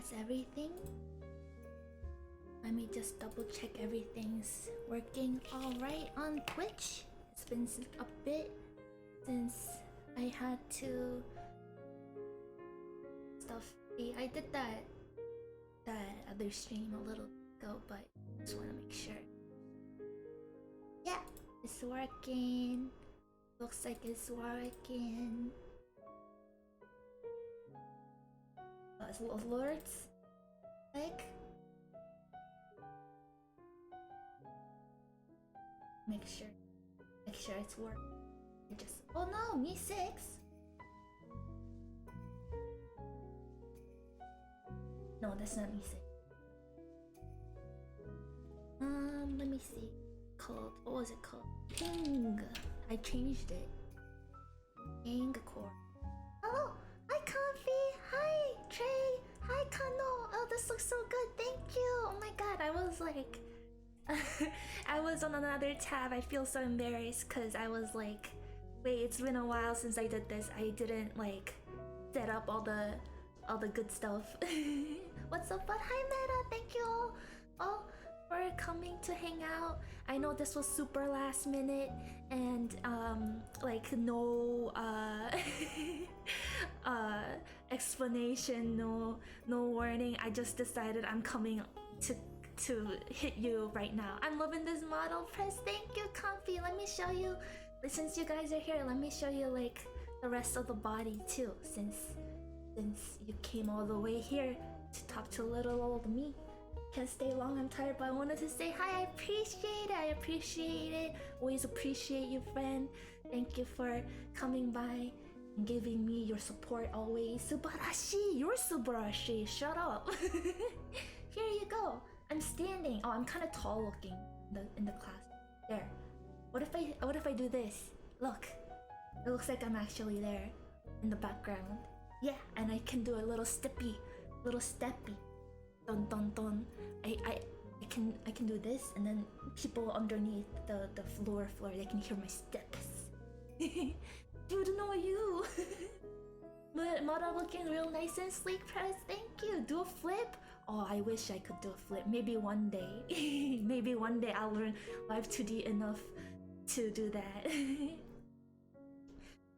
That's everything. Let me just double check everything's working alright on Twitch. It's been a bit since I had to stuff. I did that other stream a little ago, but I just want to make sure. Yeah, it's working. Looks like it's working. Alerts? Like? Make sure it's working. Oh no, me 6. No, that's not me 6. Let me see. What was it called? Ping. I changed it. Ping core. Hello, hi Comfy. Hi Trey. Hi Kano. Oh, this looks so good. Thank you. Oh my god, I was like. I was on another tab. I feel so embarrassed because I was like, wait, it's been a while since I did this. I didn't like set up all the good stuff. What's up, bud? Hi Meta, thank you all for coming to hang out. I know this was super last minute and like no explanation, no warning. I just decided I'm coming to hit you right now. I'm loving this model press. Thank you, Comfy. Let me show you. Since you guys are here, let me show you like the rest of the body too. Since you came all the way here to talk to little old me. Can't stay long, I'm tired, but I wanted to say hi. I appreciate it. Always appreciate you, friend. Thank you for coming by and giving me your support always. Subarashi, you're subarashi. Shut up. Here you go. I'm standing. Oh, I'm kind of tall looking in the class. There. What if I do this? Look. It looks like I'm actually there in the background. Yeah, and I can do a little steppy. Dun dun dun. I can do this, and then people underneath the floor they can hear my steps. Dude, no you. Model looking real nice and sleek, press. Thank you. Do a flip. Oh, I wish I could do a flip. Maybe one day. Maybe one day I'll learn Live 2D enough to do that.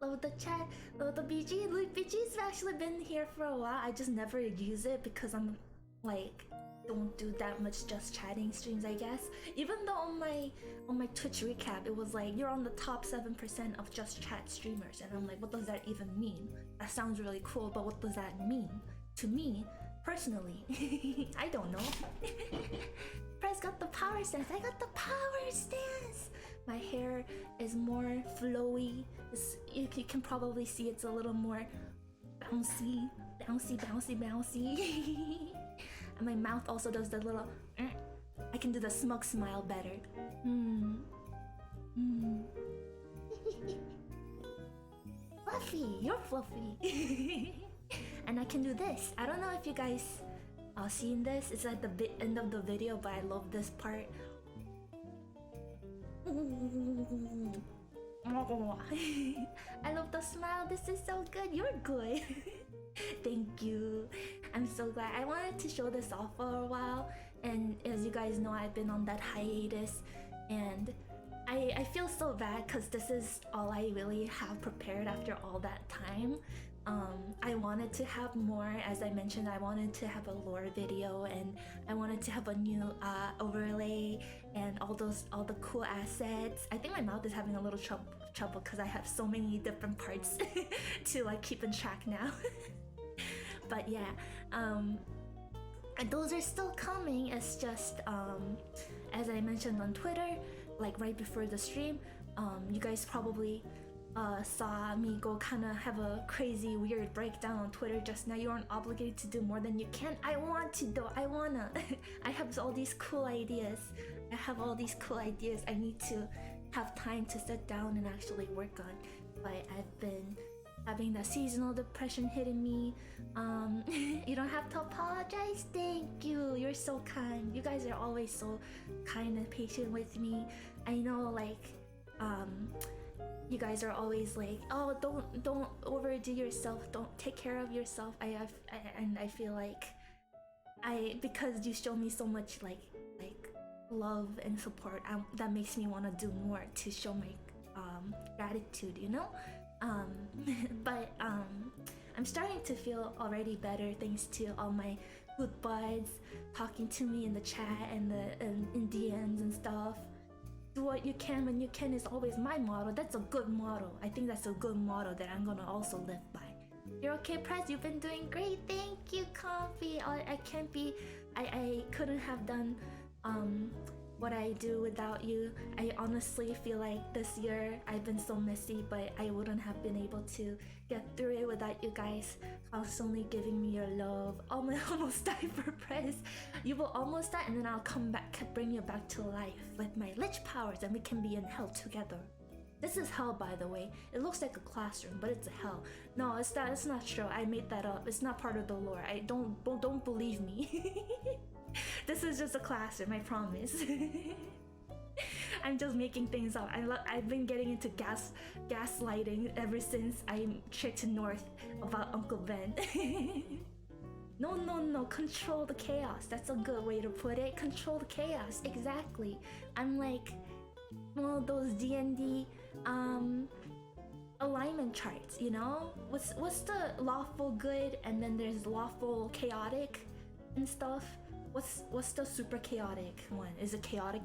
Love the chat. Love the BG. Look, BG's actually been here for a while. I just never use it because I'm like don't do that much just chatting streams, I guess. Even though on my Twitch recap it was like you're on the top 7% of just chat streamers, and I'm like, what does that even mean? That sounds really cool, but what does that mean to me personally? I don't know. Press got the power stance. I got the power stance. My hair is more flowy. You can probably see it's a little more bouncy. And my mouth also does the little I can do the smug smile better. Fluffy, you're fluffy. And I can do this. I don't know if you guys seen this. It's at the end of the video, but I love this part. I love the smile. This is so good. You're good. Thank you. I'm so glad. I wanted to show this off for a while, and as you guys know, I've been on that hiatus, and I feel so bad because this is all I really have prepared after all that time. I wanted to have more. As I mentioned, I wanted to have a lore video, and I wanted to have a new overlay and all the cool assets. I think my mouth is having a little trouble because I have so many different parts to like keep in track now. But yeah, and those are still coming. It's just as I mentioned on Twitter, like right before the stream, you guys probably saw me go kind of have a crazy weird breakdown on Twitter just now. You aren't obligated to do more than you can. I want to though. I wanna. I have all these cool ideas. I need to have time to sit down and actually work on. But I've been having that seasonal depression hitting me. You don't have to apologize. Thank you. You're so kind. You guys are always so kind and patient with me. I know, like, you guys are always like, oh, don't overdo yourself. Don't take care of yourself. And I feel like because you show me so much like love and support, that makes me want to do more to show my gratitude, you know. But I'm starting to feel already better thanks to all my good buds talking to me in the chat and in DMs and stuff. Do what you can when you can is always my motto. That's a good motto. I think that's a good motto that I'm gonna also live by. You're okay, Prez. You've been doing great. Thank you, Comfy. I can't be. I couldn't have done what I do without you. I honestly feel like this year I've been so messy, but I wouldn't have been able to get through it without you guys constantly giving me your love. Oh, my almost die for Prez. You will almost die, and then I'll come back, bring you back to life with my lich powers, and we can be in hell together. This is hell, by the way. It looks like a classroom, but it's a hell. No, it's not. It's not true. I made that up. It's not part of the lore. I don't believe me. This is just a classroom. I promise. I'm just making things up. I've been getting into gaslighting ever since I tricked North about Uncle Ben. No. Control the chaos. That's a good way to put it. Control the chaos. Exactly. I'm like one of those D&D alignment charts, you know? What's the lawful good, and then there's lawful chaotic and stuff. What's the super chaotic one? Is it chaotic?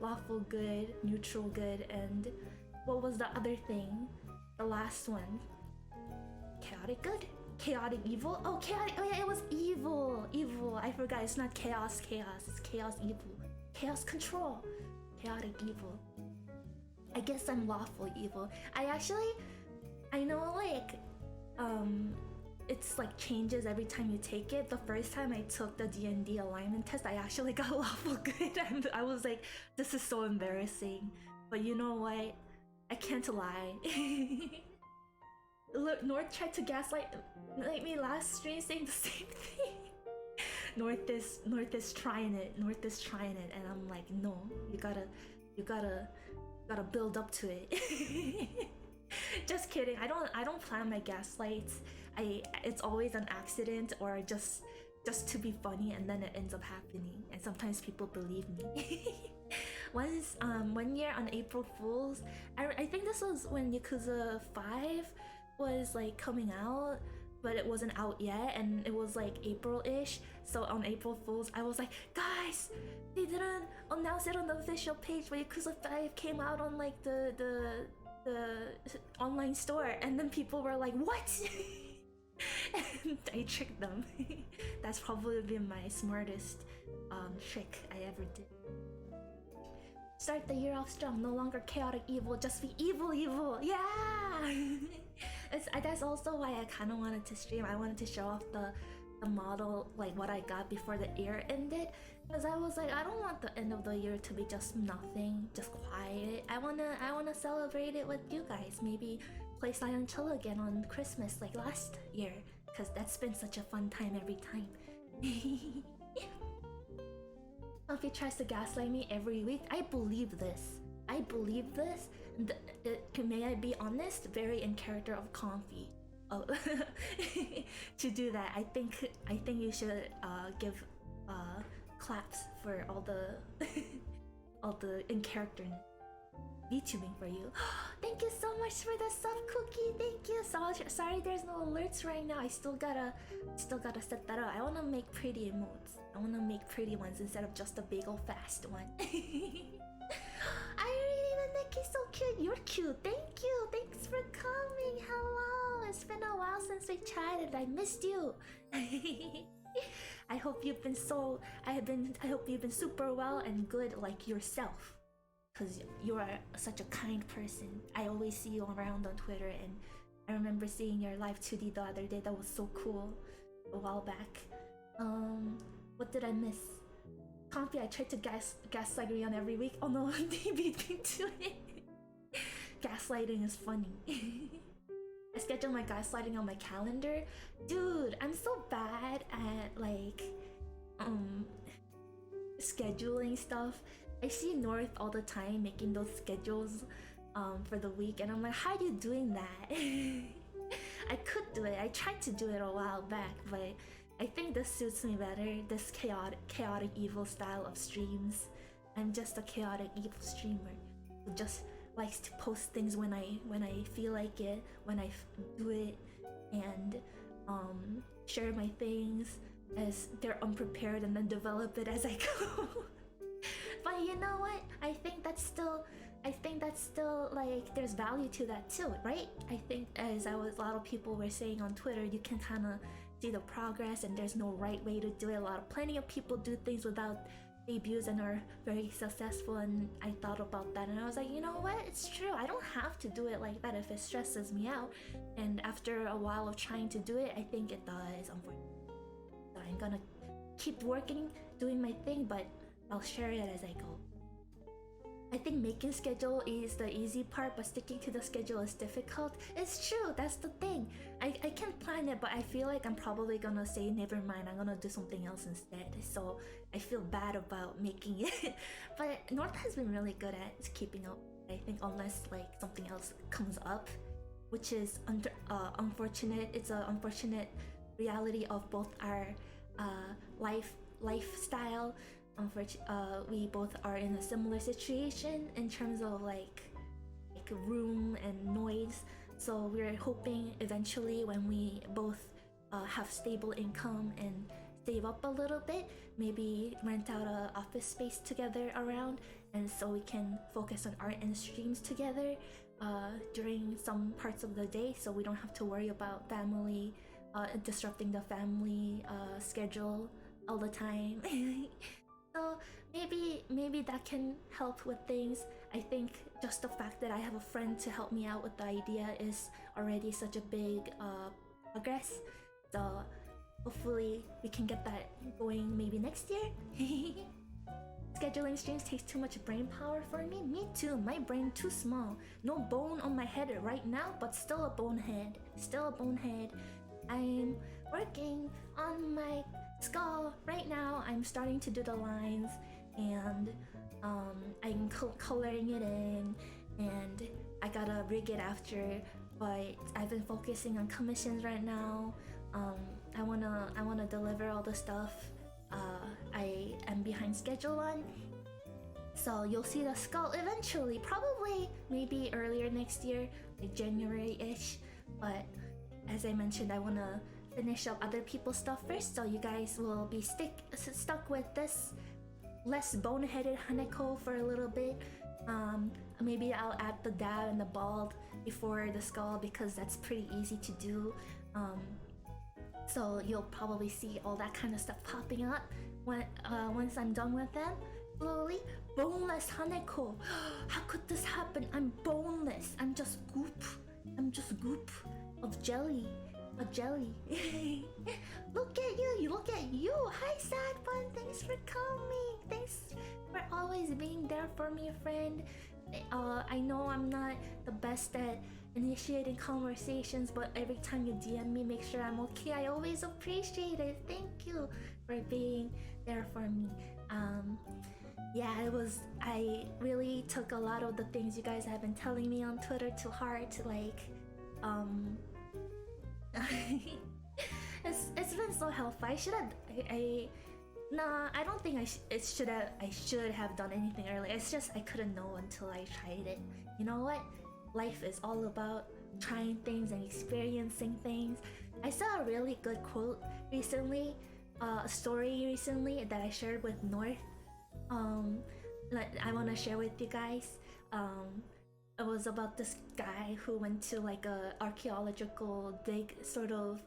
Lawful good, neutral good, and what was the other thing? The last one. Chaotic good? Chaotic evil? Oh, chaotic. Oh yeah, it was evil. I forgot. It's not chaos. It's chaos evil. Chaos control. Chaotic evil. I guess I'm lawful evil. I know like it's like changes every time you take it. The first time I took the D&D alignment test, I actually got lawful good, and I was like, this is so embarrassing. But you know what? I can't lie. Look, North tried to gaslight me last stream saying the same thing. North is trying it, and I'm like, no, you gotta build up to it. Just kidding. I don't plan my gaslights. It's always an accident or just to be funny, and then it ends up happening, and sometimes people believe me. Once one year on April Fools, I think this was when Yakuza 5 was like coming out, but it wasn't out yet, and it was like April-ish. So on April Fools, I was like, guys, they didn't announce it on the official page, but Yakuza 5 came out on like the online store, and then people were like, what? And I tricked them. That's probably been my smartest trick I ever did. Start the year off strong, no longer chaotic evil, just be evil. Yeah. That's also why I kind of wanted to stream. I wanted to show off the model, like what I got before the year ended, because I was like, I don't want the end of the year to be just nothing, just quiet. I wanna celebrate it with you guys. Maybe play Silent Hill again on Christmas like last year, because that's been such a fun time every time. If he tries to gaslight me every week, I believe this. May I be honest? Very in character of Comfy. Oh, to do that, I think you should give claps for all the in character VTubing for you. Thank you so much for the sub cookie. Thank you so much. Sorry, there's no alerts right now. I still gotta set that up. I wanna make pretty emotes. I wanna make pretty ones instead of just a big old fast one. I really, Nikki, so cute. You're cute. Thank you. Thanks for coming. Hello. It's been a while since we chatted. I missed you. I hope you've been super well and good like yourself, because you are such a kind person. I always see you around on Twitter, and I remember seeing your live 2D the other day. That was so cool a while back. What did I miss? Comfy, I tried to gaslight Rion every week. Oh no, he beat me to it. Gaslighting is funny. I schedule my gaslighting on my calendar. Dude, I'm so bad at like scheduling stuff. I see North all the time making those schedules for the week, and I'm like, how are you doing that? I could do it. I tried to do it a while back, but I think this suits me better, this chaotic evil style of streams. I'm just a chaotic evil streamer who just likes to post things when I feel like it, when I do it, and share my things as they're unprepared and then develop it as I go. But you know what? I think that's still like there's value to that too, right? I think as a lot of people were saying on Twitter, you can kind of see the progress and there's no right way to do it. Plenty of people do things without debuts and are very successful, and I thought about that and I was like, you know what? It's true. I don't have to do it like that if it stresses me out. And after a while of trying to do it, I think it does, unfortunately. So I'm gonna keep working, doing my thing, but I'll share it as I go. I think making schedule is the easy part, but sticking to the schedule is difficult. It's true, that's the thing. I can plan it, but I feel like I'm probably gonna say never mind, I'm gonna do something else instead. So I feel bad about making it. But North has been really good at keeping up, I think, unless like something else comes up, which is unfortunate. It's an unfortunate reality of both our lifestyle. We both are in a similar situation in terms of like room and noise. So we're hoping eventually when we both have stable income and save up a little bit, maybe rent out a office space together around, and so we can focus on art and streams together during some parts of the day, so we don't have to worry about family disrupting the family schedule all the time. So maybe that can help with things. I think just the fact that I have a friend to help me out with the idea is already such a big progress. So hopefully we can get that going maybe next year. Scheduling streams takes too much brain power for me. Me too, my brain too small. No bone on my head right now, but still a bonehead. Still a bonehead. I'm working on my skull right now. I'm starting to do the lines, and I'm coloring it in, and I gotta rig it after, but I've been focusing on commissions right now. I wanna deliver all the stuff I am behind schedule on, so you'll see the skull eventually, probably maybe earlier next year, like January-ish. But as I mentioned, I wanna finish up other people's stuff first, so you guys will be stuck with this less boneheaded Haneko for a little bit. Maybe I'll add the dab and the bald before the skull, because that's pretty easy to do. So you'll probably see all that kind of stuff popping up once I'm done with them. Slowly, boneless Haneko. How could this happen? I'm boneless. I'm just goop. I'm just goop of jelly. A jelly. Look at you, look at you. Hi Sad Fun, thanks for coming. Thanks for always being there for me, friend. I know I'm not the best at initiating conversations, but every time you DM me, make sure I'm okay. I always appreciate it. Thank you for being there for me. Yeah, I really took a lot of the things you guys have been telling me on Twitter to heart, like it's been so helpful. I don't think I should have done anything earlier. It's just I couldn't know until I tried it. You know what? Life is all about trying things and experiencing things. I saw a really good quote recently, a story recently that I shared with North. I want to share with you guys. It was about this guy who went to like a archaeological dig sort of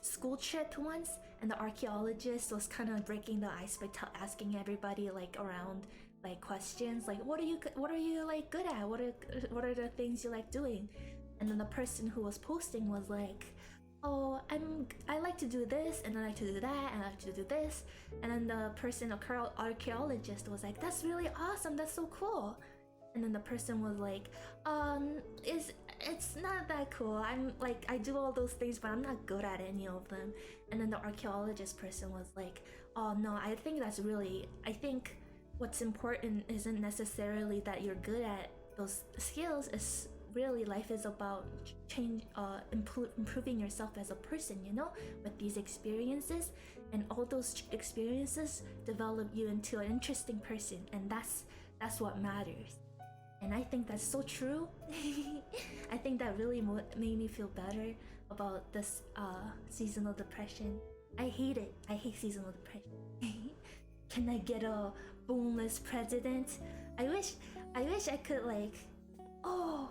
school trip once, and the archaeologist was kind of breaking the ice by asking everybody like around like questions like what are you like good at, what are the things you like doing. And then the person who was posting was like, oh, I like to do this, and I like to do that, and I like to do this. And then the person, archaeologist, was like, that's really awesome, that's so cool. And then the person was like, it's not that cool. I'm like, I do all those things, but I'm not good at any of them. And then the archaeologist person was like, oh no, I think what's important isn't necessarily that you're good at those skills, really life is about improving yourself as a person, you know, with these experiences, and all those experiences develop you into an interesting person, and that's what matters. And I think that's so true. I think that really made me feel better about this seasonal depression. I hate it. I hate seasonal depression. Can I get a boneless president? I wish I could like. Oh,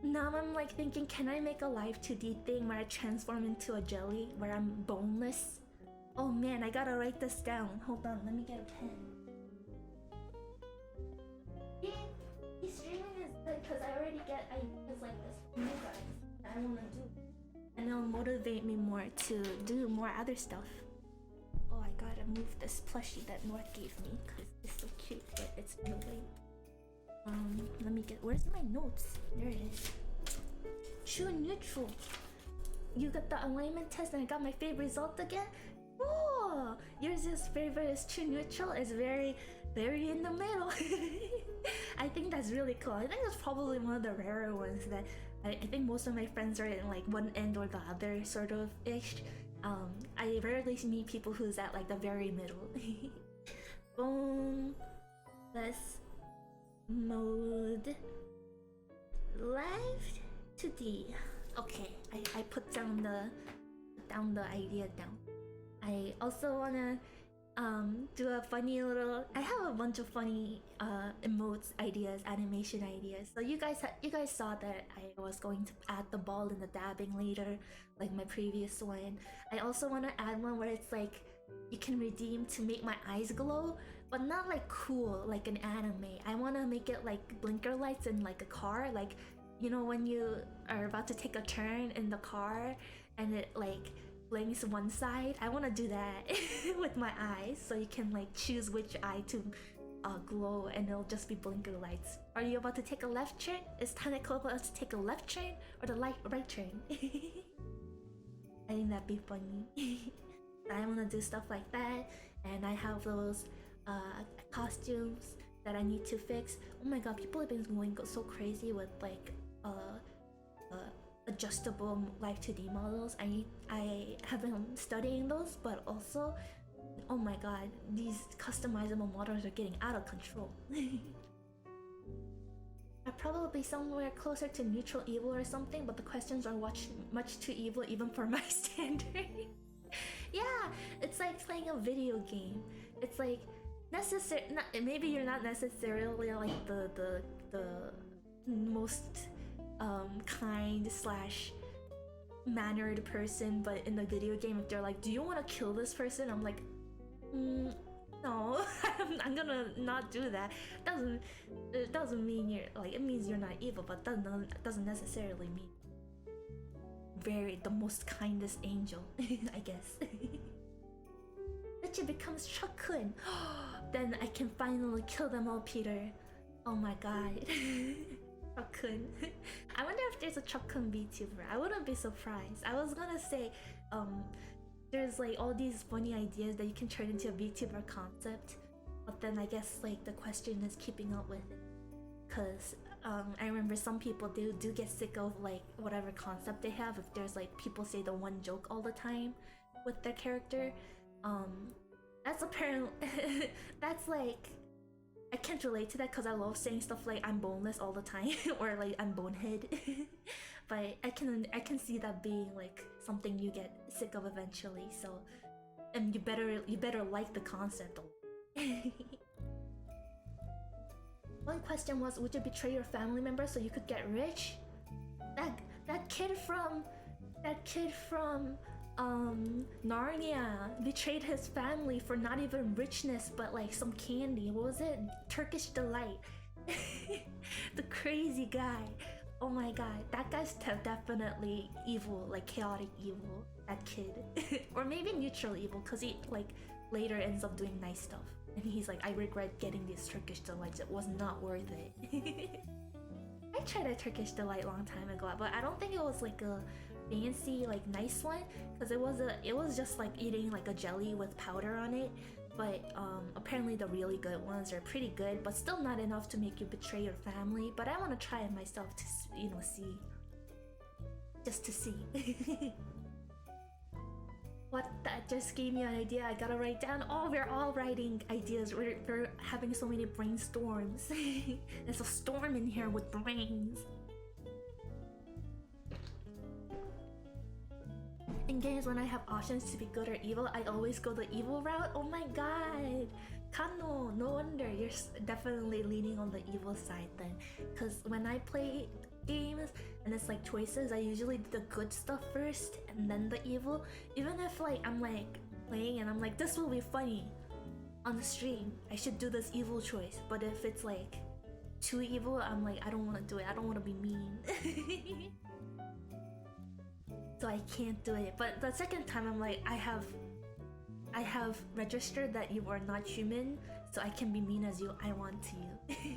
now I'm like thinking, can I make a live 2D thing where I transform into a jelly where I'm boneless? Oh man, I gotta write this down. Hold on, let me get a pen. Yeah, he's streaming is good because I already get ideas like this from you guys that I wanna do. And it'll motivate me more to do more other stuff. Oh, I gotta move this plushie that North gave me because it's so cute, but it's in the way. Let me get. Where's my notes? There it is. True neutral. You got the alignment test and I got my favorite result again? Oh, yours is favorite is true neutral. It's very in the middle. I think that's really cool. I think that's probably one of the rarer ones that I think most of my friends are in like one end or the other sort of ish. I rarely meet people who's at like the very middle. Boom. Let's mode live to D. Okay, I put down the idea down. I also wanna do a funny little. I have a bunch of funny emotes ideas, animation ideas. So you guys saw that I was going to add the ball and the dabbing later, like my previous one. I also want to add one where it's like you can redeem to make my eyes glow, but not like cool like an anime. I want to make it like blinker lights in like a car, like you know when you are about to take a turn in the car and it like blinks one side. I want to do that with my eyes, so you can like choose which eye to glow, and it'll just be blinker lights. Are you about to take a left turn? Is Taneko about to take a left turn or the right turn? I think that'd be funny. I want to do stuff like that, and I have those costumes that I need to fix. Oh my god, people have been going so crazy with like adjustable live 2D models. I have been studying those, but also, oh my god, these customizable models are getting out of control. I'm probably somewhere closer to neutral evil or something, but the questions are much too evil even for my standard. Yeah, it's like playing a video game. It's like maybe you're not necessarily like the most kind slash mannered person, but in the video game, if they're like, do you want to kill this person? I'm like, no. I'm gonna not do that. It doesn't mean you're like, it means you're not evil, but doesn't necessarily mean the most kindest angel. I guess. Richie becomes Chuck-kun. Then I can finally kill them all, Peter. Oh my god. Chuck-kun. I wonder if there's a Chuck-kun VTuber. I wouldn't be surprised. I was gonna say, there's like all these funny ideas that you can turn into a VTuber concept, but then I guess like the question is keeping up with it. Cause I remember some people do get sick of like whatever concept they have. If there's like people say the one joke all the time with their character, that's apparently that's like, I can't relate to that because I love saying stuff like I'm boneless all the time or like I'm bonehead. But I can see that being like something you get sick of eventually. So, and you better like the concept. One question was, would you betray your family member so you could get rich? That kid from Narnia betrayed his family for not even richness but like some candy. What was it? Turkish delight. The crazy guy. Oh my god, that guy's definitely evil, like chaotic evil, that kid. Or maybe neutral evil, because he like later ends up doing nice stuff. And he's like, I regret getting these Turkish delights, it was not worth it. I tried a Turkish delight a long time ago, but I don't think it was like a fancy like nice one, because it was just like eating like a jelly with powder on it. but apparently the really good ones are pretty good, but still not enough to make you betray your family. But I want to try it myself to, you know, see. Just to see. What? That just gave me an idea. I gotta write down. Oh, we're all writing ideas. We're having so many brainstorms. There's a storm in here with brains. In games, when I have options to be good or evil, I always go the evil route. Oh my god! Kano, no wonder you're definitely leaning on the evil side then. Because when I play games and it's like choices, I usually do the good stuff first and then the evil. Even if like I'm like playing and I'm like, this will be funny on the stream, I should do this evil choice. But if it's like too evil, I'm like, I don't want to do it. I don't want to be mean. So I can't do it. But the second time I'm like, I have registered that you are not human, so I can be mean as you I want to you.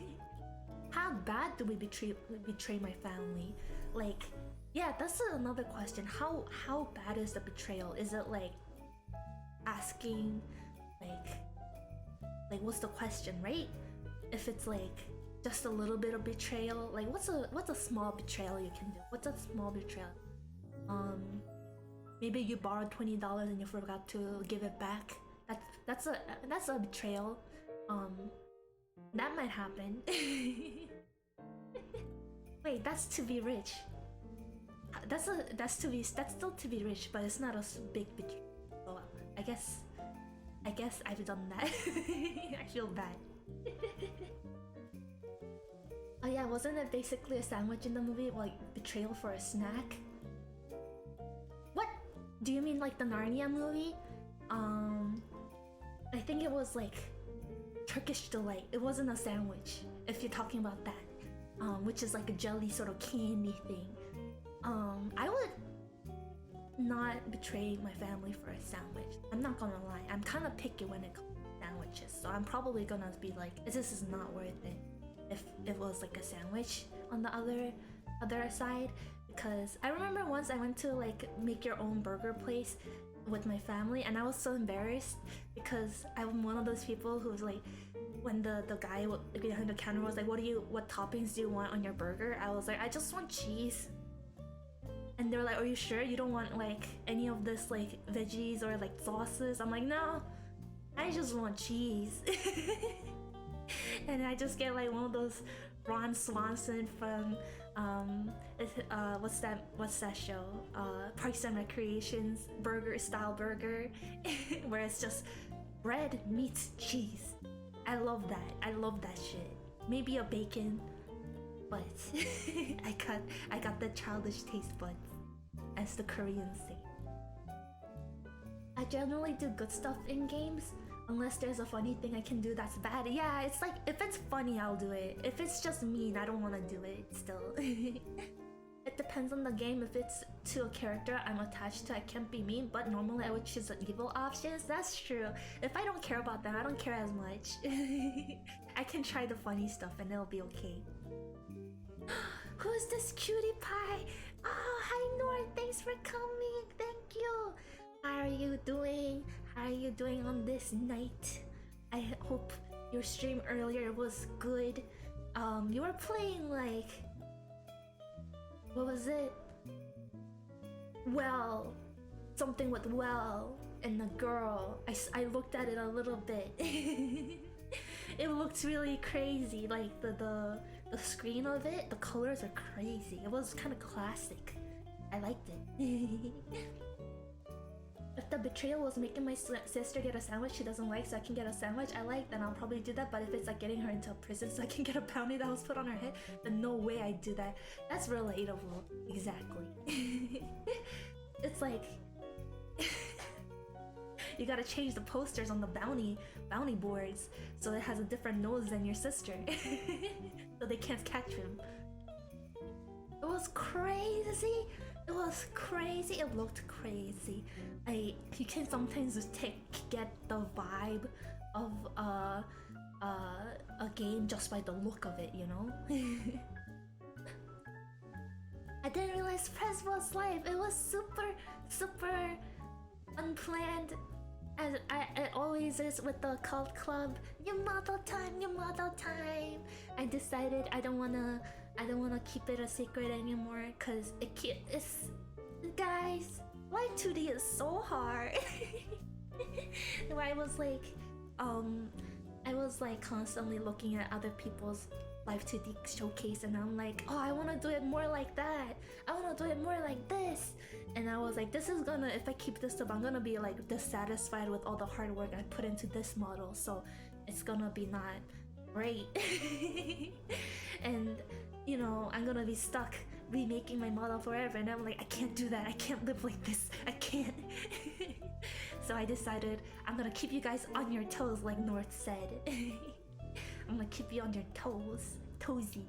How bad do we betray my family? Like, yeah, that's another question. How bad is the betrayal? Is it like asking like what's the question, right? If it's like just a little bit of betrayal, like what's a small betrayal you can do? What's a small betrayal? Maybe you borrowed $20 and you forgot to give it back. That's a betrayal. That might happen. Wait, that's to be rich. That's still to be rich, but it's not a big betrayal. So I guess I've done that. I feel bad. Oh yeah, wasn't it basically a sandwich in the movie? Like betrayal for a snack? What? Do you mean like the Narnia movie? I think it was like Turkish delight. It wasn't a sandwich, if you're talking about that. Which is like a jelly sort of candy thing. I would not betray my family for a sandwich. I'm not gonna lie. I'm kind of picky when it comes to sandwiches, so I'm probably gonna be like, this is not worth it if it was like a sandwich on the other side. Because I remember once I went to like make your own burger place with my family, and I was so embarrassed because I'm one of those people who's like, when the guy behind the counter was like, what toppings do you want on your burger? I was like, I just want cheese. And they were like, are you sure you don't want like any of this like veggies or like sauces? I'm like, no, I just want cheese. And I just get like one of those Ron Swanson from what's that show? Parks and Recreations style burger, where it's just bread meets cheese. I love that shit. Maybe a bacon, but I got the childish taste buds, as the Koreans say. I generally do good stuff in games, unless there's a funny thing I can do that's bad. Yeah, it's like, if it's funny, I'll do it. If it's just mean, I don't want to do it still. It depends on the game. If it's to a character I'm attached to, I can't be mean, but normally I would choose the evil options. That's true. If I don't care about them, I don't care as much. I can try the funny stuff and it'll be okay. Who's this cutie pie? Oh, hi Nord, thanks for coming. Thank you. How are you doing? How are you doing on this night? I hope your stream earlier was good. You were playing like, what was it? Well, something with well and the girl. I looked at it a little bit. It looked really crazy. Like the screen of it, the colors are crazy. It was kind of classic. I liked it. If the betrayal was making my sister get a sandwich she doesn't like so I can get a sandwich I like, then I'll probably do that. But if it's like getting her into a prison so I can get a bounty that was put on her head, then no way I'd do that. That's relatable. Exactly. It's like you gotta change the posters on the bounty boards so it has a different nose than your sister. So they can't catch him. It was crazy. It was crazy. It looked crazy. You can sometimes just get the vibe of a game just by the look of it, you know? I didn't realize Prez was live. It was super unplanned. As it always is with the cult club. New model time, new model time. I decided I don't wanna keep it a secret anymore, cause it's guys, Live 2D is so hard. Where I was like constantly looking at other people's Live 2D showcase, and I'm like, oh, I want to do it more like that. I want to do it more like this. And I was like, this is gonna, if I keep this up, I'm gonna be like dissatisfied with all the hard work I put into this model, so it's gonna be not great. And you know, I'm gonna be stuck remaking my model forever, and I'm like, I can't do that. I can't live like this. I can't. So I decided I'm gonna keep you guys on your toes, like North said. I'm gonna keep you on your toesies.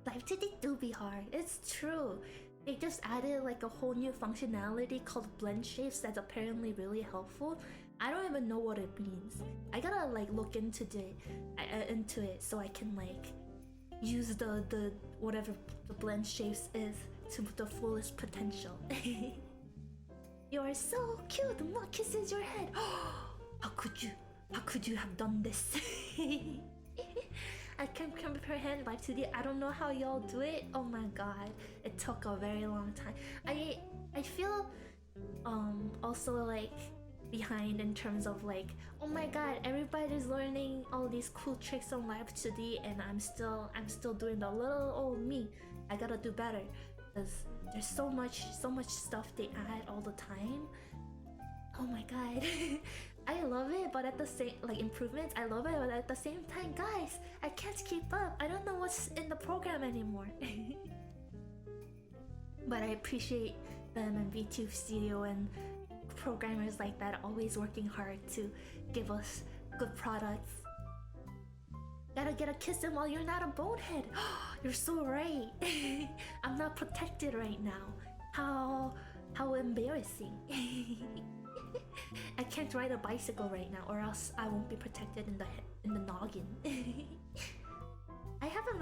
Live 2D do be hard. It's true. They just added like a whole new functionality called blend shapes that's apparently really helpful. I don't even know what it means. I gotta like look into it so I can like use the whatever the blend shapes is to the fullest potential. You are so cute. Ma kisses your head. How could you have done this? I can comprehend Live 2D. I don't know how y'all do it. Oh my god, it took a very long time. I feel also like behind in terms of like, oh my god, everybody's learning all these cool tricks on Live 2D, and I'm still doing the little old me. I gotta do better, because there's so much stuff they add all the time. Oh my god. I love it, but at the same, like, improvements, I love it, but at the same time, guys, I can't keep up. I don't know what's in the program anymore. But I appreciate them and VTuber Studio and programmers like that always working hard to give us good products. Gotta get a kiss in while you're not a bonehead. You're so right. I'm not protected right now. How embarrassing. I can't ride a bicycle right now, or else I won't be protected in the noggin. I haven't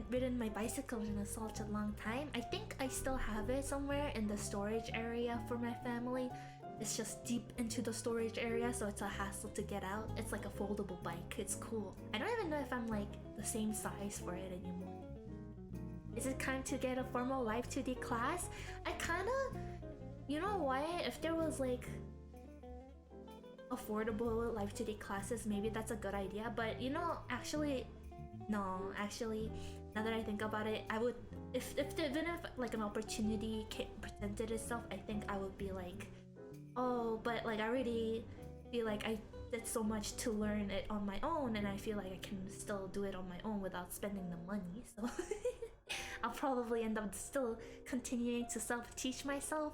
ridden my bicycle in such a long time. I think I still have it somewhere in the storage area for my family. It's just deep into the storage area, so it's a hassle to get out. It's like a foldable bike. It's cool. I don't even know if I'm like the same size for it anymore. Is it time to get a formal Live 2D class? I kinda... You know what? If there was like affordable Live 2D classes, maybe that's a good idea. But you know, actually, no. Actually, now that I think about it, I would, even if like an opportunity presented itself, I think I would be like, oh, but like I already feel like I did so much to learn it on my own, and I feel like I can still do it on my own without spending the money. So I'll probably end up still continuing to self-teach myself.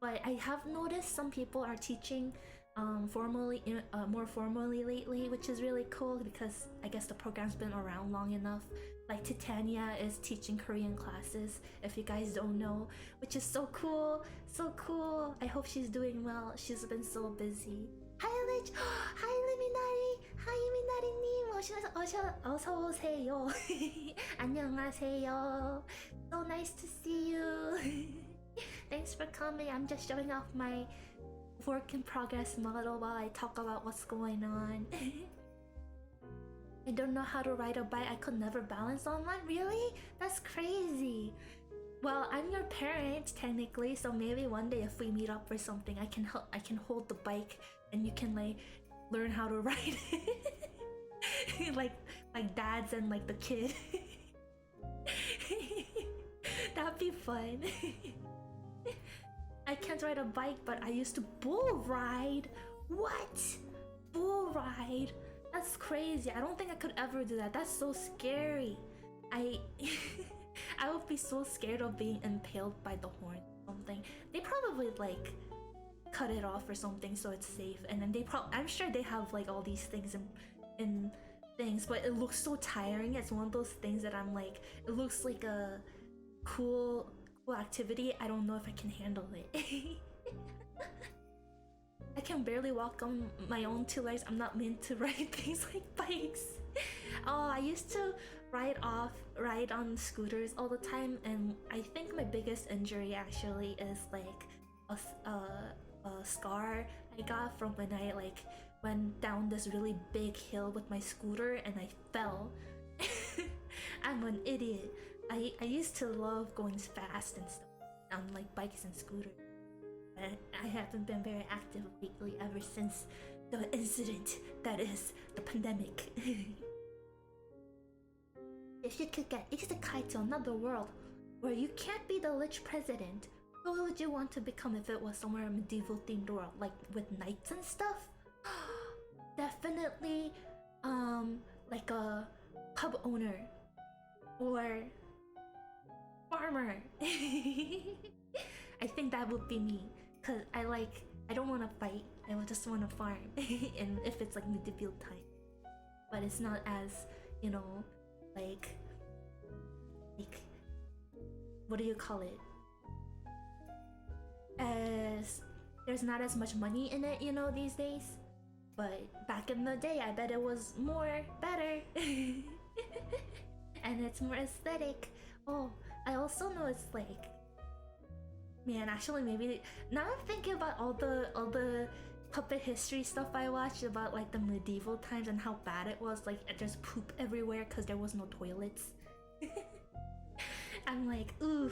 But I have noticed some people are teaching more formally lately, which is really cool because I guess the program's been around long enough. Like Titania is teaching Korean classes, if you guys don't know, which is so cool, so cool. I hope she's doing well. She's been so busy. Hi Lich! Hi Liminari! Hi Liminari-님! 어서 오세요. 안녕하세요. So nice to see you. Thanks for coming. I'm just showing off my work in progress model while I talk about what's going on. I don't know how to ride a bike. I could never balance on one. Really? That's crazy. Well, I'm your parent technically, so maybe one day if we meet up or something, I can hold the bike and you can like learn how to ride it. like dads and like the kid. That'd be fun. I can't ride a bike, but I used to bull ride. What? Bull ride? That's crazy. I don't think I could ever do that. That's so scary. I would be so scared of being impaled by the horn or something. They probably like cut it off or something so it's safe, and then I'm sure they have like all these things in things, but it looks so tiring. It's one of those things that I'm like, it looks like a cool activity. I don't know if I can handle it. I can barely walk on my own two legs. I'm not meant to ride things like bikes. Oh, I used to ride on scooters all the time, and I think my biggest injury actually is like scar I got from when I like went down this really big hill with my scooter and I fell. I'm an idiot. I used to love going fast and stuff on like bikes and scooters. But I haven't been very active lately ever since the incident that is the pandemic. If you could get isekai to another world where you can't be the Lich president, who would you want to become if it was somewhere a medieval themed world, like with knights and stuff? Definitely, like a pub owner or farmer. I think that would be me, cause I don't want to fight. I would just want to farm, and if it's like medieval time, but it's not as, you know, like what do you call it? As there's not as much money in it, you know, these days. But back in the day, I bet it was more better, and it's more aesthetic. Oh, I also know it's like, man, actually maybe now I'm thinking about all the puppet history stuff I watched about like the medieval times and how bad it was. Like there's poop everywhere because there was no toilets. I'm like, ooh,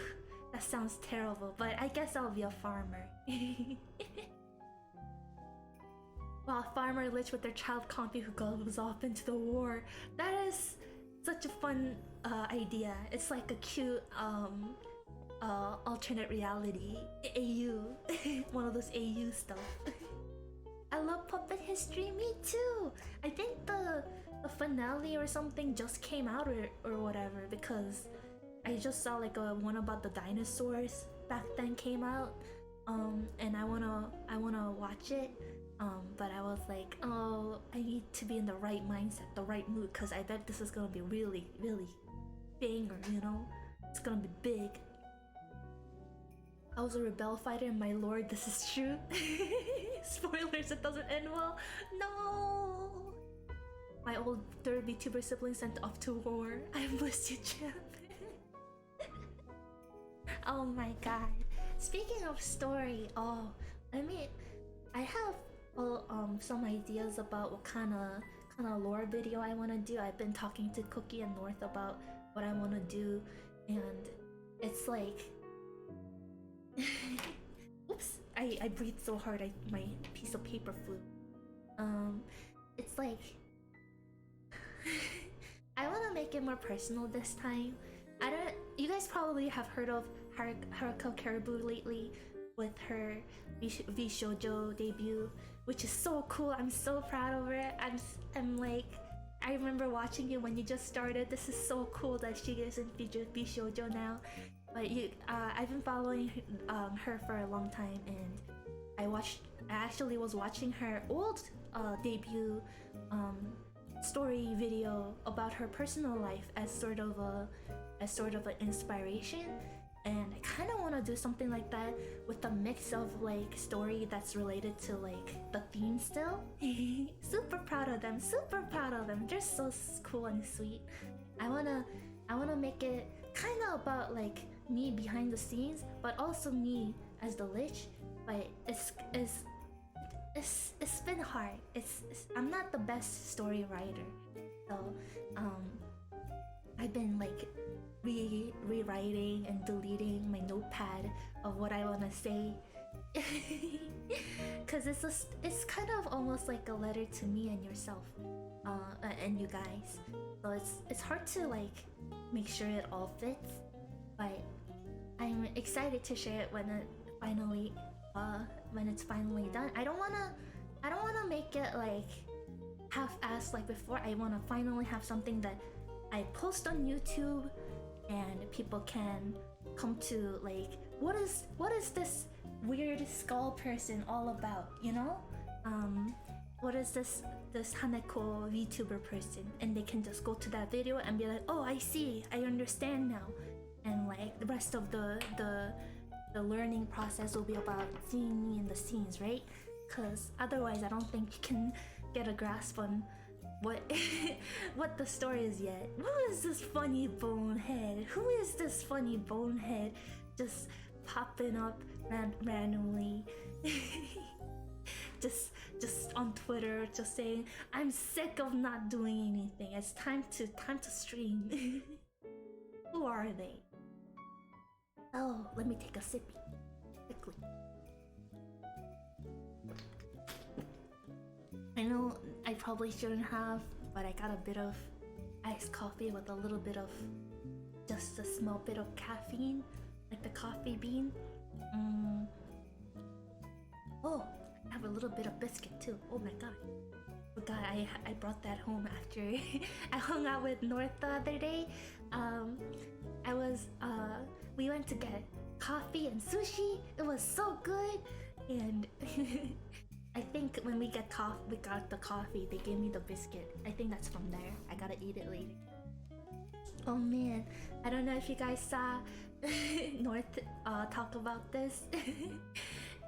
that sounds terrible. But I guess I'll be a farmer. Well, farmer lich with their child compy who goes off into the war. That is such a fun idea. It's like a cute alternate reality AU. One of those AU stuff. I love puppet history, me too. I think the finale or something just came out or whatever, because I just saw like a one about the dinosaurs back then came out, and I wanna watch it, but I was like, oh, I need to be in the right mindset, the right mood, because I bet this is gonna be really banger, you know? It's gonna be big. I was a rebel fighter and my lord, this is true. Spoilers, it doesn't end well. No! My old third VTuber sibling sent off to war. I miss you, champ. Oh my god. Speaking of story, I have some ideas about what kind of lore video I want to do. I've been talking to Cookie and North about what I want to do, and it's like oops, I breathed so hard my piece of paper flew. It's like I want to make it more personal this time. You guys probably have heard of Haruka Caribou lately with her V Shoujo debut, which is so cool. I'm so proud of her. I'm like, I remember watching it when you just started. This is so cool that she is in V Shoujo now. But I've been following her for a long time, and I actually was watching her old debut story video about her personal life as sort of an inspiration, and I kind of want to do something like that with a mix of like story that's related to like the theme still. Super proud of them, they're so cool and sweet. I wanna make it kind of about like me behind the scenes, but also me as the lich. But it's been hard. I'm not the best story writer, so I've been like rewriting and deleting my notepad of what I want to say, because it's kind of almost like a letter to me and yourself, and you guys. So it's hard to like make sure it all fits, but I'm excited to share it when it's finally done. I don't wanna make it like half-assed like before. I wanna finally have something that I post on YouTube and people can come to like, what is this weird skull person all about, you know? What is this Haneko VTuber person, and they can just go to that video and be like, oh, I see, I understand now. And like the rest of the learning process will be about seeing me in the scenes, right? Because otherwise I don't think you can get a grasp on what what the story is yet. Who is this funny bonehead? Who is this funny bonehead just popping up randomly just on Twitter, just saying I'm sick of not doing anything. It's time to stream. Who are they? Oh, let me take a sippy quickly. I know I probably shouldn't have, but I got a bit of iced coffee with a little bit of just a small bit of caffeine, like the coffee bean. Oh, I have a little bit of biscuit too. Oh my god. Forgot I brought that home after I hung out with North the other day. We went to get coffee and sushi. It was so good, and I think when we got the coffee, they gave me the biscuit. I think that's from there. I gotta eat it later. Oh man, I don't know if you guys saw North talk about this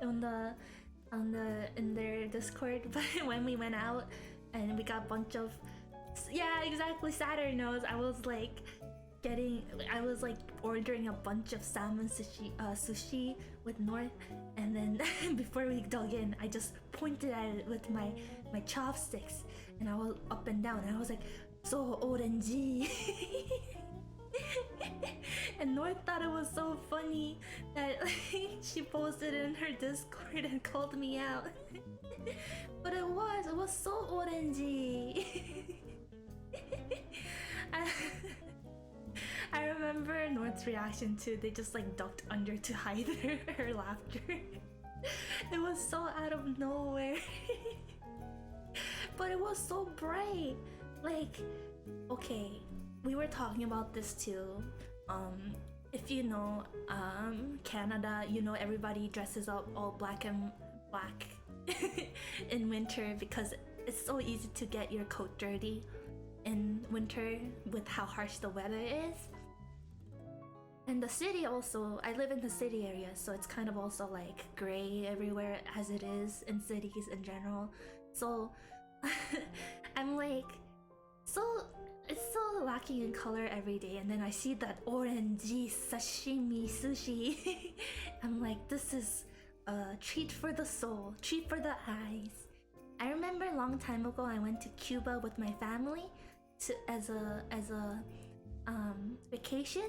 in their Discord, but when we went out and we got a bunch of exactly Saturn knows. I was like ordering a bunch of salmon sushi with North, and then before we dug in, I just pointed at it with my chopsticks, and I was up and down, and I was like, so orangey. And North thought it was so funny that she posted it in her Discord and called me out. But it was so orangey. I remember North's reaction too. They just like ducked under to hide her laughter. It was so out of nowhere. But it was so bright. Like, okay, we were talking about this too. If you know Canada, you know everybody dresses up all black and black in winter because it's so easy to get your coat dirty in winter with how harsh the weather is. And the city also, I live in the city area, so it's kind of also like gray everywhere as it is in cities in general. So I'm like, it's so lacking in color every day, and then I see that orangey sashimi sushi. I'm like, this is a treat for the soul, treat for the eyes. I remember a long time ago I went to Cuba with my family as a vacation.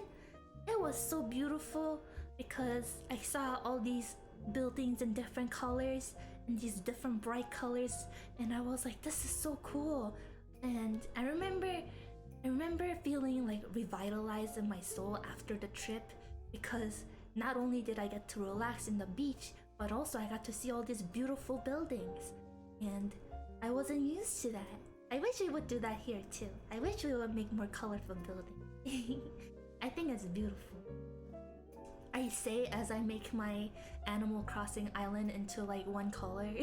It was so beautiful because I saw all these buildings in different colors and these different bright colors, and I was like, this is so cool. And I remember feeling like revitalized in my soul after the trip, because not only did I get to relax in the beach, but also I got to see all these beautiful buildings, and I wasn't used to that. I wish we would do that here too. I wish we would make more colorful buildings. I think it's beautiful. I say as I make my Animal Crossing island into like one color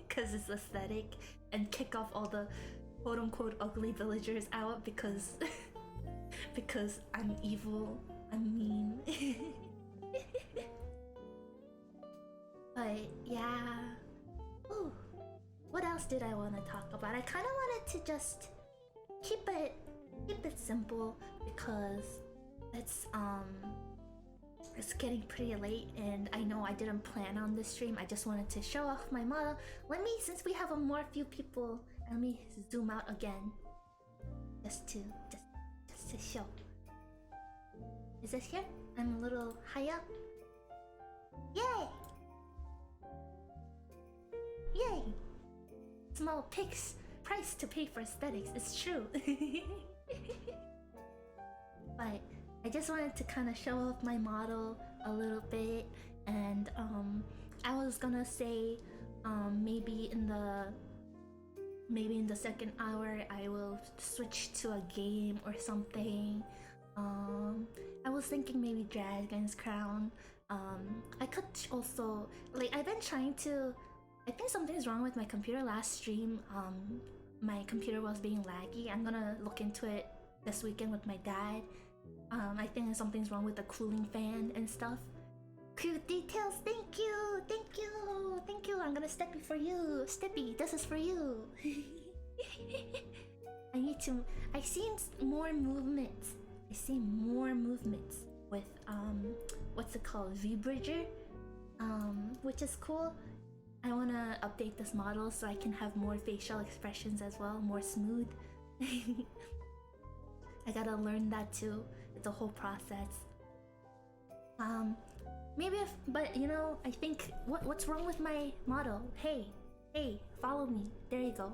because it's aesthetic, and kick off all the quote-unquote ugly villagers out because I'm evil, I'm mean. But yeah. Ooh, what else did I want to talk about? I kind of wanted to just keep it simple because it's getting pretty late, and I know I didn't plan on this stream. I just wanted to show off my model. Since we have a few people, let me zoom out again, just to show. Is this here? I'm a little high up. Yay! Yay! Small pics, price to pay for aesthetics. It's true. But I just wanted to kind of show off my model a little bit, and I was gonna say maybe in the second hour I will switch to a game or something. I was thinking maybe Dragon's Crown. I could also, like, I've been trying to, I think something's wrong with my computer. Last stream my computer was being laggy. I'm gonna look into it this weekend with my dad. I think something's wrong with the cooling fan and stuff. Cute details, thank you, thank you, thank you. I'm gonna Steppy for you. Steppy, this is for you. I see more movements. I see more movements with what's it called? V-Bridger. which is cool. I want to update this model so I can have more facial expressions as well, more smooth. I gotta learn that too. It's a whole process. Maybe if, but you know, I think what's wrong with my model? Hey, follow me. There you go.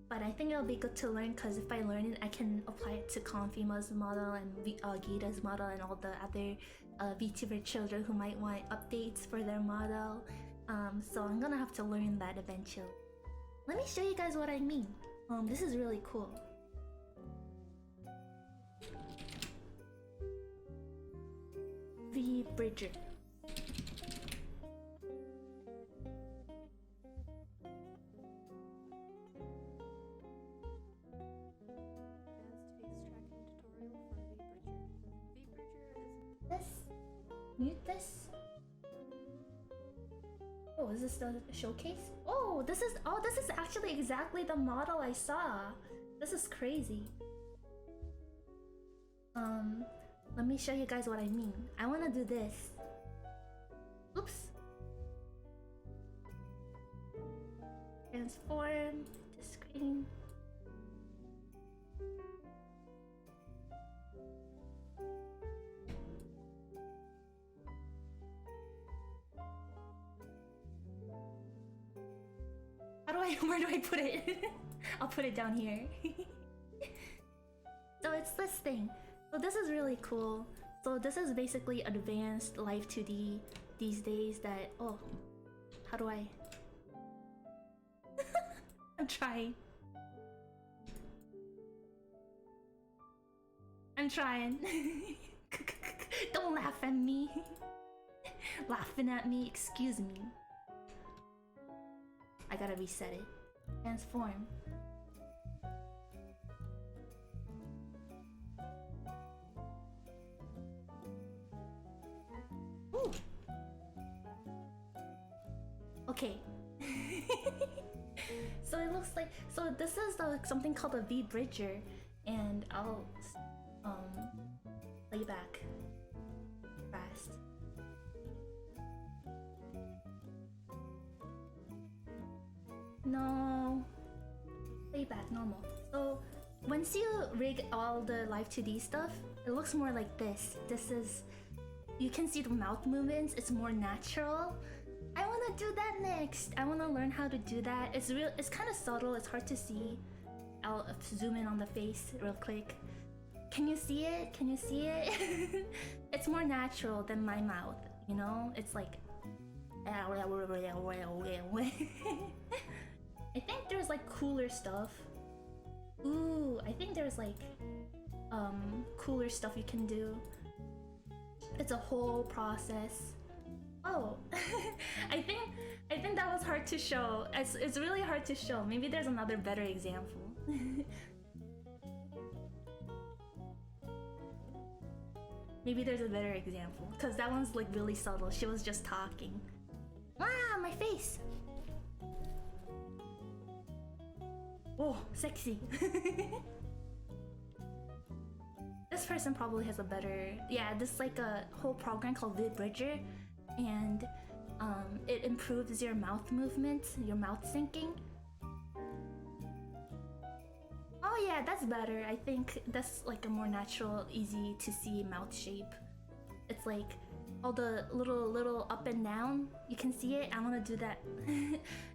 But I think it'll be good to learn because if I learn it, I can apply it to Confima's model and Gita's model and all the other VTuber children who might want updates for their model. So I'm gonna have to learn that eventually. Let me show you guys what I mean. This is really cool. V Bridger. Mute this. Oh, is this the showcase? Oh, this is actually exactly the model I saw. This is crazy. Let me show you guys what I mean. I want to do this. Oops. Transform to screen. Where do I put it? I'll put it down here. So it's this thing. So this is really cool. So this is basically advanced live 2D these days that, oh, how do I? I'm trying. Don't laugh at me. Laughing at me, excuse me. I gotta reset it. Transform. Ooh. Okay. So it looks like, so this is something called a V Bridger, and I'll play back fast. No, playback normal. So once you rig all the live 2D stuff, it looks more like this. This is, you can see the mouth movements. It's more natural. I want to do that next. I want to learn how to do that. It's kind of subtle. It's hard to see. I'll zoom in on the face real quick. Can you see it? Can you see it? It's more natural than my mouth. You know, it's like. I think there's like cooler stuff. Ooh, I think there's like cooler stuff you can do. It's a whole process. Oh, I think that was hard to show. It's really hard to show. Maybe there's another better example. Maybe there's a better example because that one's like really subtle. She was just talking. Wow, my face. Oh, sexy. This person probably has a better, yeah, this is like a whole program called VTuber Bridger, and it improves your mouth movements, your mouth syncing. Oh yeah, that's better. I think that's like a more natural, easy to see mouth shape. It's like all the little up and down, you can see it. I want to do that.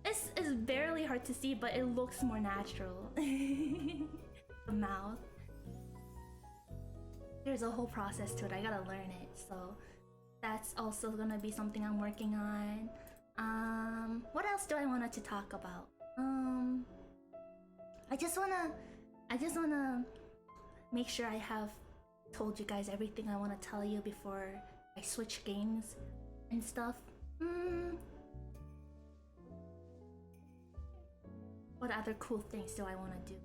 It's barely hard to see, but it looks more natural. The mouth. There's a whole process to it. I gotta learn it, so that's also gonna be something I'm working on. What else do I want to talk about? I just wanna make sure I have told you guys everything I want to tell you before I switch games and stuff. What other cool things do I want to do?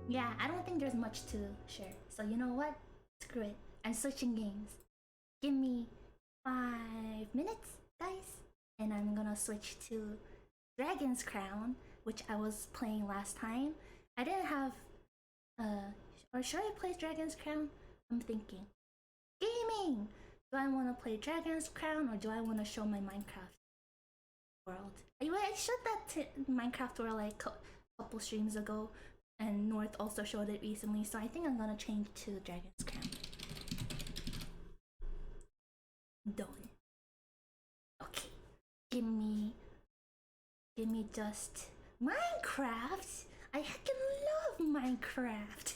Yeah, I don't think there's much to share. So you know what? Screw it. I'm switching games. Give me 5 minutes, guys. And I'm gonna switch to Dragon's Crown, which I was playing last time. I didn't have... or should I play Dragon's Crown? I'm thinking. playing? Do I want to play Dragon's Crown or do I want to show my Minecraft world? I showed that Minecraft world like a couple streams ago, and North also showed it recently, so I think I'm gonna change to Dragon's Crown. Done. Okay, give me just Minecraft. I heckin' love Minecraft.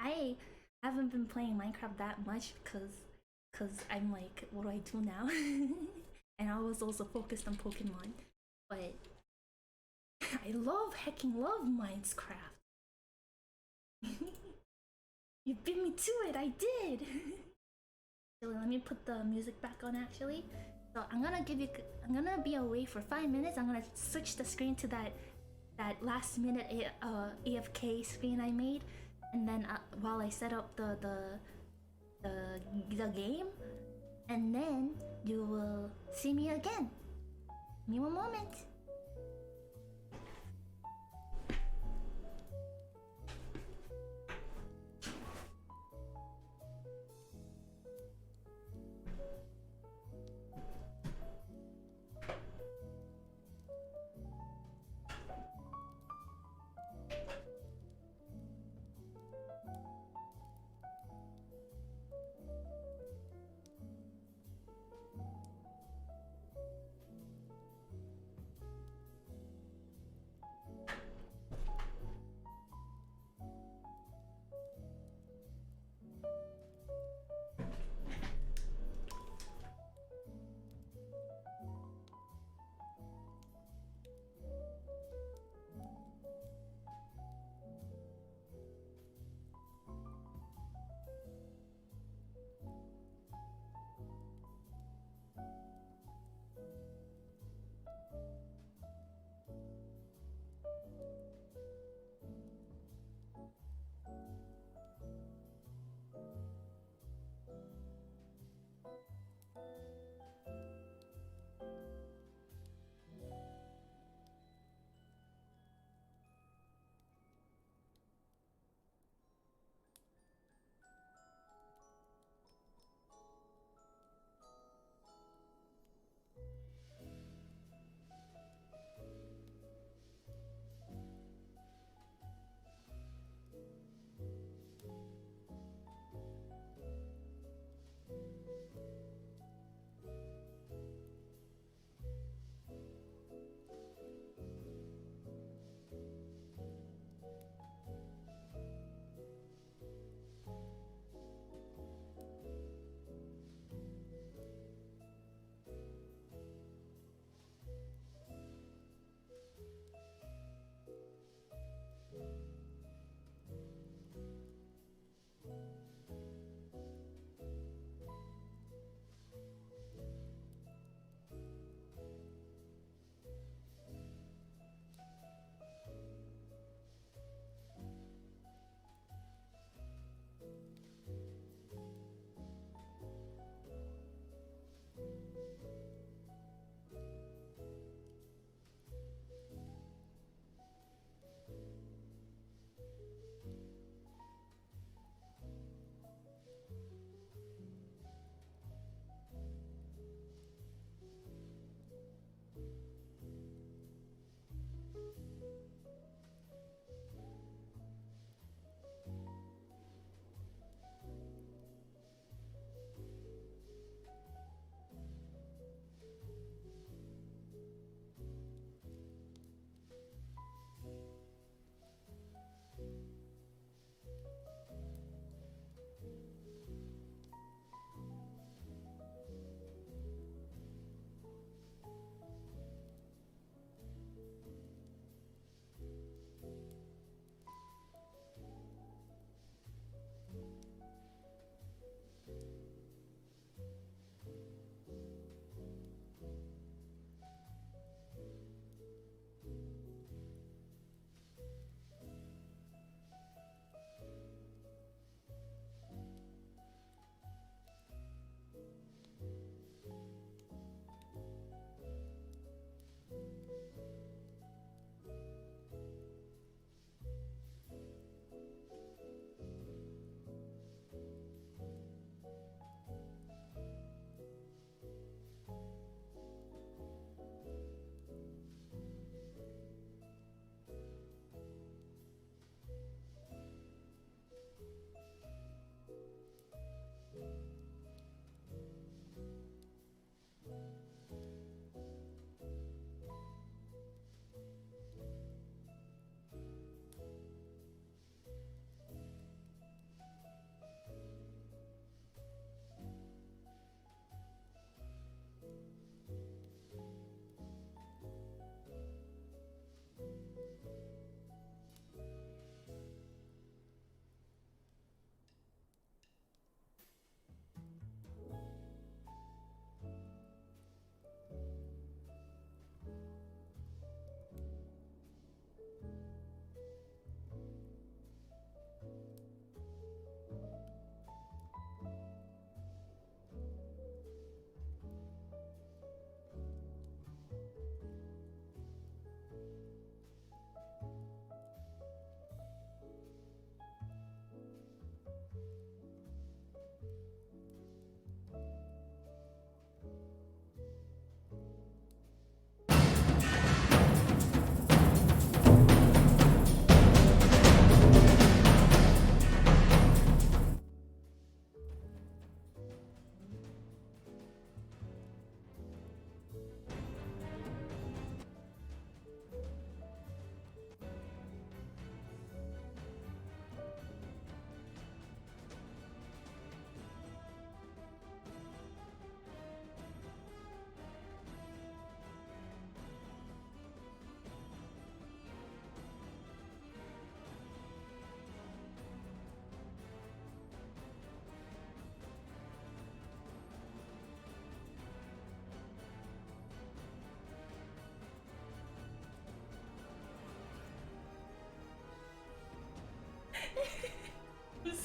I haven't been playing Minecraft that much because I'm like, what do I do now? And I was also focused on Pokemon, but I heckin' love Minecraft. You beat me to it, I did. Let me put the music back on actually. So I'm gonna be away for 5 minutes. I'm gonna switch the screen to that last minute AFK screen I made, and then while I set up the game, and then you will see me again. Give me one moment.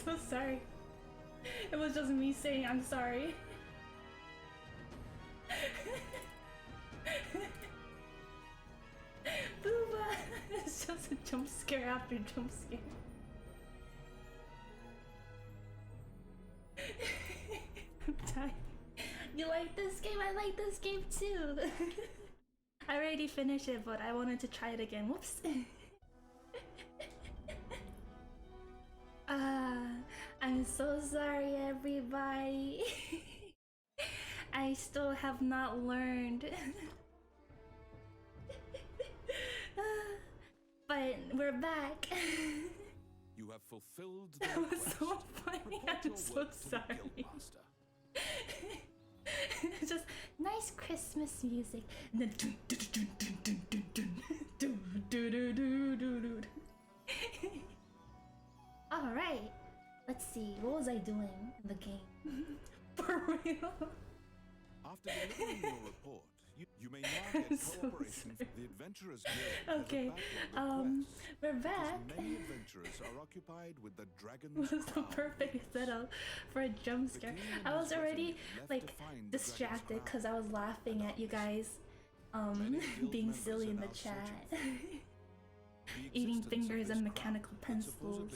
so sorry. It was just me saying I'm sorry. Booba! It's just a jump scare after jump scare. I'm tired. You like this game? I like this game too. I already finished it, but I wanted to try it again. Whoops. I'm so sorry, everybody. I still have not learned. But we're back. You have fulfilled That was so funny. I'm so sorry. Just nice Christmas music. And then dun, dun, dun, dun, dun, dun, dun, dun, dun, dun, dun, dun. Alright. Let's see. What was I doing in the game? For real? After delivering your report, you may now get cooperation from the Adventurers Guild. Okay, we're back. Many adventurers are occupied with the dragon's This is the perfect setup for a jump scare. I was already like distracted because I was laughing at you guys being silly in the chat. Eating fingers and mechanical pencils.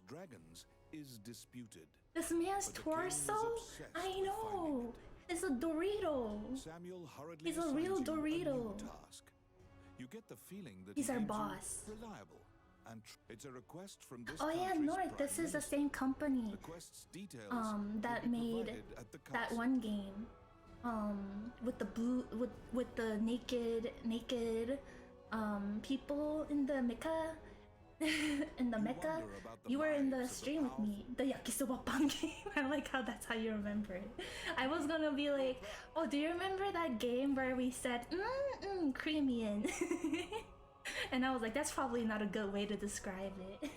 Dragons is disputed. This man's torso? I know! It's a Dorito! He's a real Dorito! You get the feeling that he's our boss. Reliable. And it's a request from this oh yeah, North, this is the same company that made that one game. With the blue with the naked people in the mecha. In the mecha, you were in the stream with me, the yakisoba pan game. I like how that's how you remember it. I was gonna be like, oh, do you remember that game where we said creamy in? And I was like, that's probably not a good way to describe it.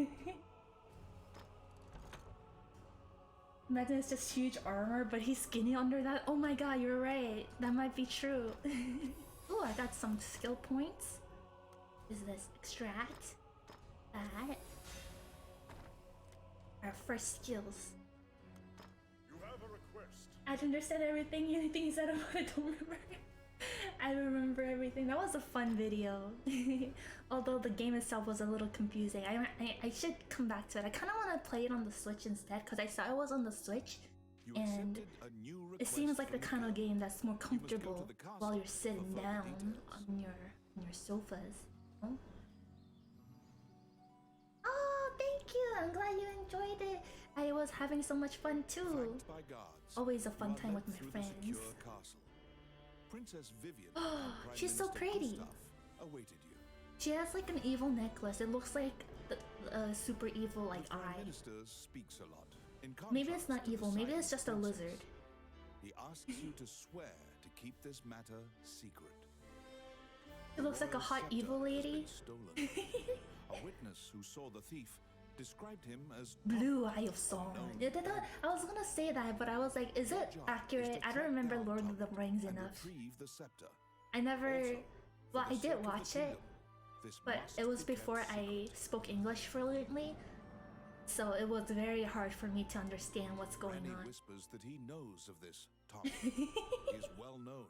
Imagine it's just huge armor, but he's skinny under that. Oh my god, you're right. That might be true. Oh, I got some skill points. Is this extract? That. Our first skills. You have a request. I don't understand everything. Anything you said, I don't remember. I remember everything. That was a fun video. Although the game itself was a little confusing. I should come back to it. I kind of want to play it on the Switch instead because I saw it was on the Switch. And it seems like the kind of game that's more comfortable while you're sitting down on your sofas. Oh? Oh, thank you! I'm glad you enjoyed it. I was having so much fun too. Always a fun time with my friends. Oh, she's so pretty. She has like an evil necklace. It looks like the super evil like eye. Maybe it's not evil. Maybe it's just a lizard. He asks you to swear to keep this matter secret. It looks like a hot evil lady. A witness who saw the thief described him as Blue Eye of Sauron. I was gonna say that, but I was like, is it accurate? I don't remember Lord of the Rings enough. I never... Well, I did watch it, but it was before I spoke English fluently, so it was very hard for me to understand what's going on. Whispers that he knows of this topic. He is well known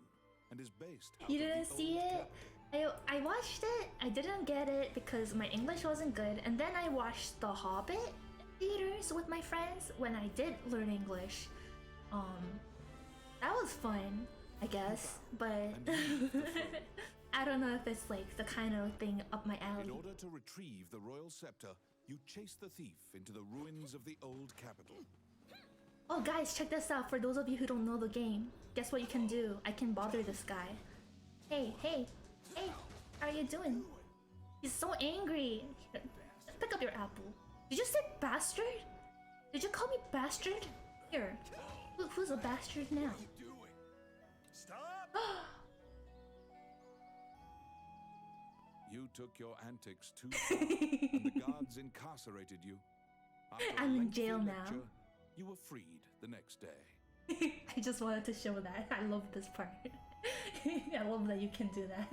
and is based. You didn't see it? I watched it. I didn't get it because my English wasn't good, and then I watched The Hobbit theaters with my friends when I did learn English. That was fun, I guess, but I don't know if it's like the kind of thing up my alley. In order to retrieve the royal scepter, you chase the thief into the ruins of the old capital. Oh guys, check this out. For those of you who don't know the game, guess what you can do? I can bother this guy. Hey, how are you doing? He's so angry. Here, pick up your apple. Did you say bastard? Did you call me bastard? Here, who's a bastard now? Stop! You took your antics too far, and the guards incarcerated you. After I'm a in jail lengthy now. lecture, you were freed the next day. I just wanted to show that. I love this part. I love that you can do that.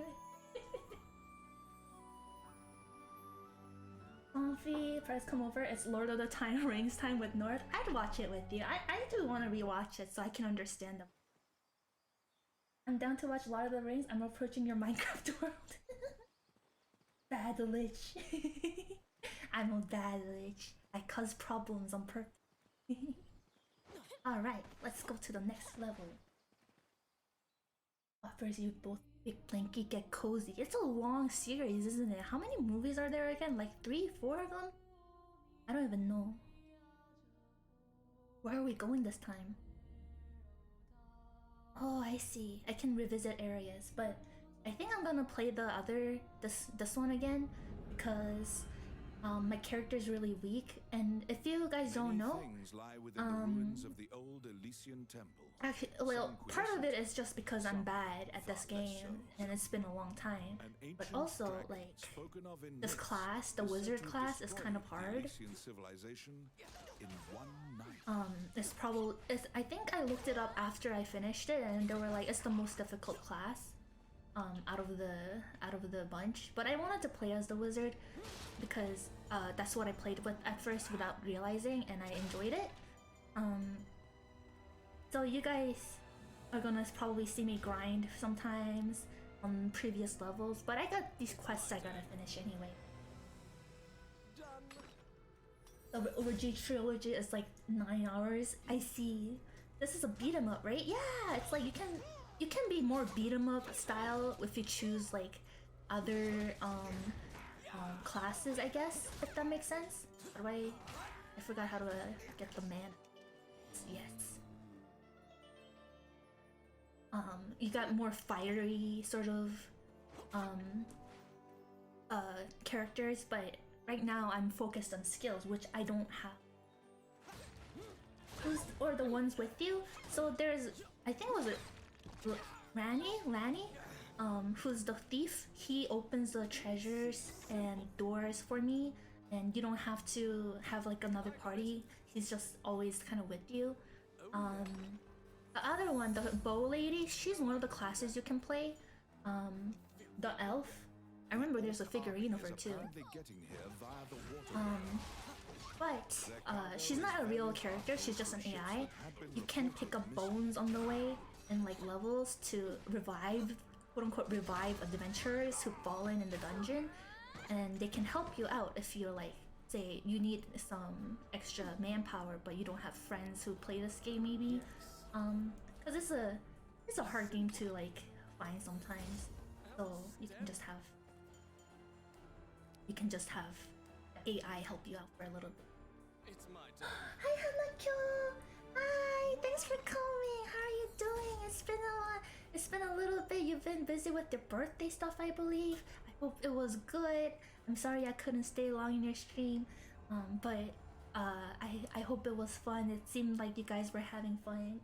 Comfy, press come over. It's Lord of the Time Rings time with North. I'd watch it with you. I do want to rewatch it so I can understand them. I'm down to watch Lord of the Rings. I'm approaching your Minecraft world. Bad lich. I'm a bad lich. I cause problems on purpose. Alright, let's go to the next level. Offers you both big blanket, get cozy. It's a long series, isn't it? How many movies are there again? Like 3, 4 of them? I don't even know. Where are we going this time? Oh, I see. I can revisit areas, but I think I'm gonna play this one again because my character's really weak, and if you guys don't know, things lie within the ruins of the old Elysian temple. actually, well, part of it is just because I'm bad at this game, and it's been a long time. But also, like, this class, the wizard class, is kind of hard. I think I looked it up after I finished it, and they were like, it's the most difficult class out of the bunch. But I wanted to play as the wizard because that's what I played with at first without realizing, and I enjoyed it. So you guys are gonna probably see me grind sometimes on previous levels, but I got these quests I gotta finish anyway. The OG trilogy is like 9 hours. I see. This is a beat 'em up, right? Yeah, it's like you can be more beat 'em up style if you choose like other classes, I guess, if that makes sense. How do I forgot how to get the man. Yes. You got more fiery sort of characters, but right now I'm focused on skills, which I don't have. Or the ones with you. So there's, I think it was Lanny, who's the thief. He opens the treasures and doors for me, and you don't have to have like another party. He's just always kind of with you. The other one, the bow lady, she's one of the classes you can play. The elf, I remember there's a figurine of her too. But she's not a real character, she's just an AI. You can pick up bones on the way and like levels to revive, quote unquote revive adventurers who've fallen in the dungeon, and they can help you out if you're like, say you need some extra manpower but you don't have friends who play this game maybe. Cause it's a hard game to like find sometimes, so you can just have AI help you out for a little bit. It's my turn. Hi Hanakyo! Hi! Thanks for coming! How are you doing? It's been a little bit. You've been busy with your birthday stuff, I believe. I hope it was good. I'm sorry I couldn't stay long in your stream. But I hope it was fun. It seemed like you guys were having fun.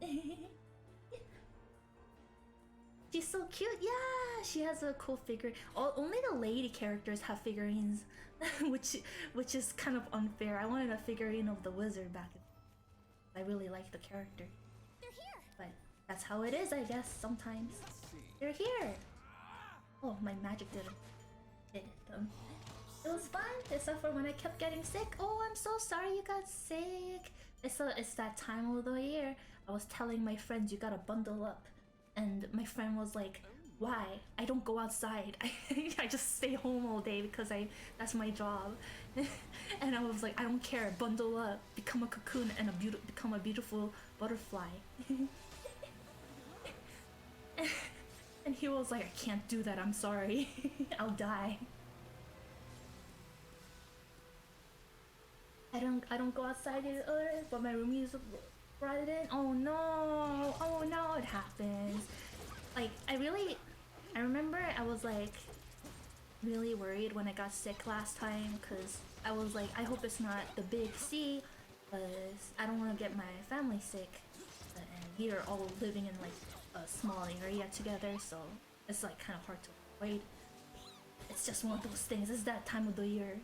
She's so cute. Yeah, she has a cool figure. Only the lady characters have figurines, which is kind of unfair. I wanted a figurine of the wizard back then. I really like the character. They're here. But that's how it is, I guess. Sometimes they're here. Oh, my magic didn't hit them. It was fun, except for when I kept getting sick. Oh, I'm so sorry you got sick. It's that time of the year. I was telling my friends you gotta bundle up, and my friend was like, "Why? I don't go outside. I just stay home all day because that's my job." And I was like, "I don't care. Bundle up, become a cocoon, and become a beautiful butterfly." And he was like, "I can't do that. I'm sorry. I'll die." I don't go outside either, but my roomies brought it in. Oh no, it happens. Like, I remember I was like really worried when I got sick last time, because I was like, I hope it's not the big C, because I don't want to get my family sick. And we are all living in like a small area together, so it's like kind of hard to avoid. It's just one of those things. It's that time of the year.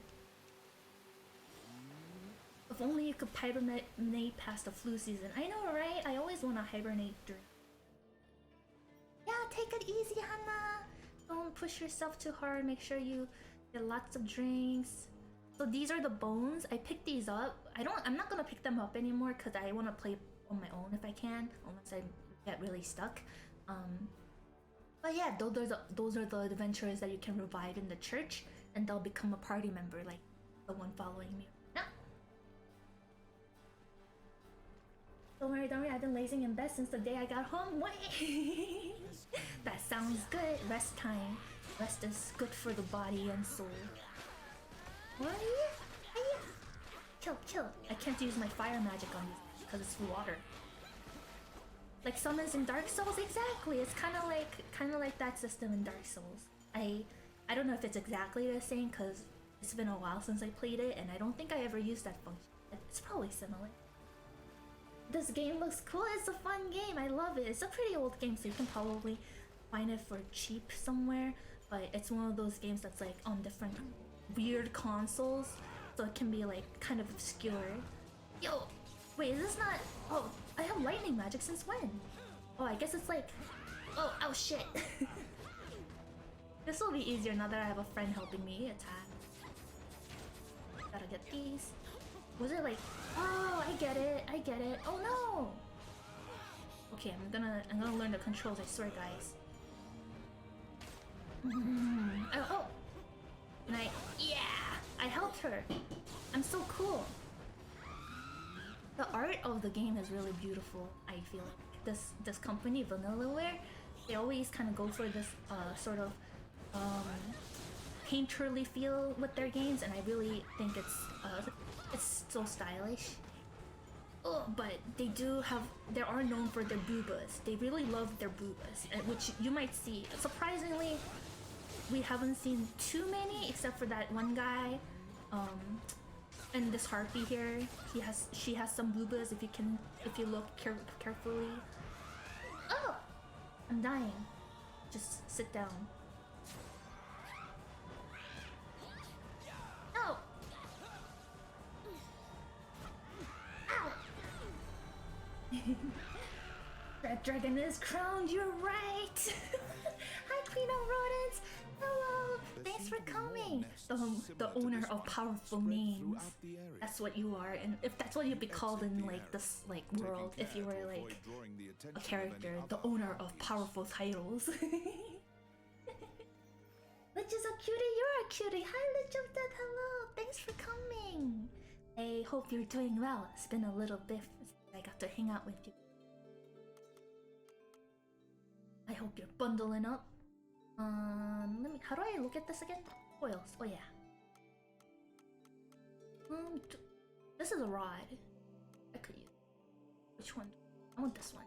If only you could hibernate past the flu season. I know, right? I always want to hibernate during. Yeah, take it easy, Hannah. Don't push yourself too hard. Make sure you get lots of drinks. So these are the bones. I picked these up. I'm not gonna pick them up anymore because I want to play on my own if I can, unless I get really stuck. But yeah, those are the adventurers that you can revive in the church, and they'll become a party member, like the one following me. No. Don't worry, I've been lazing in bed since the day I got home. Wait. That sounds good. Rest time. Rest is good for the body and soul. What? Kill. I can't use my fire magic on these because it's water. Like summons in Dark Souls, exactly. It's kind of like that system in Dark Souls. I don't know if it's exactly the same because it's been a while since I played it, and I don't think I ever used that function. It's probably similar. This game looks cool. It's a fun game. I love it. It's a pretty old game, so you can probably find it for cheap somewhere. But it's one of those games that's like on different weird consoles, so it can be like kind of obscure. Yo, wait, is this not? Oh, I have lightning magic since when? Oh, I guess it's like, oh shit. This will be easier now that I have a friend helping me attack. Gotta get these. Was it like, oh, I get it. Oh no. Okay, I'm gonna learn the controls, I swear, guys. Oh. And yeah, I helped her. I'm so cool. The art of the game is really beautiful. I feel like this company, Vanillaware, they always kind of go for this sort of painterly feel with their games, and I really think it's so stylish. Oh, but they are known for their boobas. They really love their boobas, which you might see. Surprisingly, we haven't seen too many, except for that one guy, and this harpy here. She has some boobas if you look carefully. Oh, I'm dying. Just sit down. No. Ow. Red Dragon is crowned. You're right. Hi, Queen of Rodents. Hello. Thanks for coming. The owner of powerful names. That's what you are, and if that's what you'd be called in like this world, if you were like a character, the owner of powerful titles. Lich is a cutie. You're a cutie. Hi, Lich of Death. Hello. Thanks for coming. I hope you're doing well. It's been a little bit since I got to hang out with you. I hope you're bundling up. How do I look at this again? Foils. Oh yeah. This is a rod. I could use. Which one? I want this one.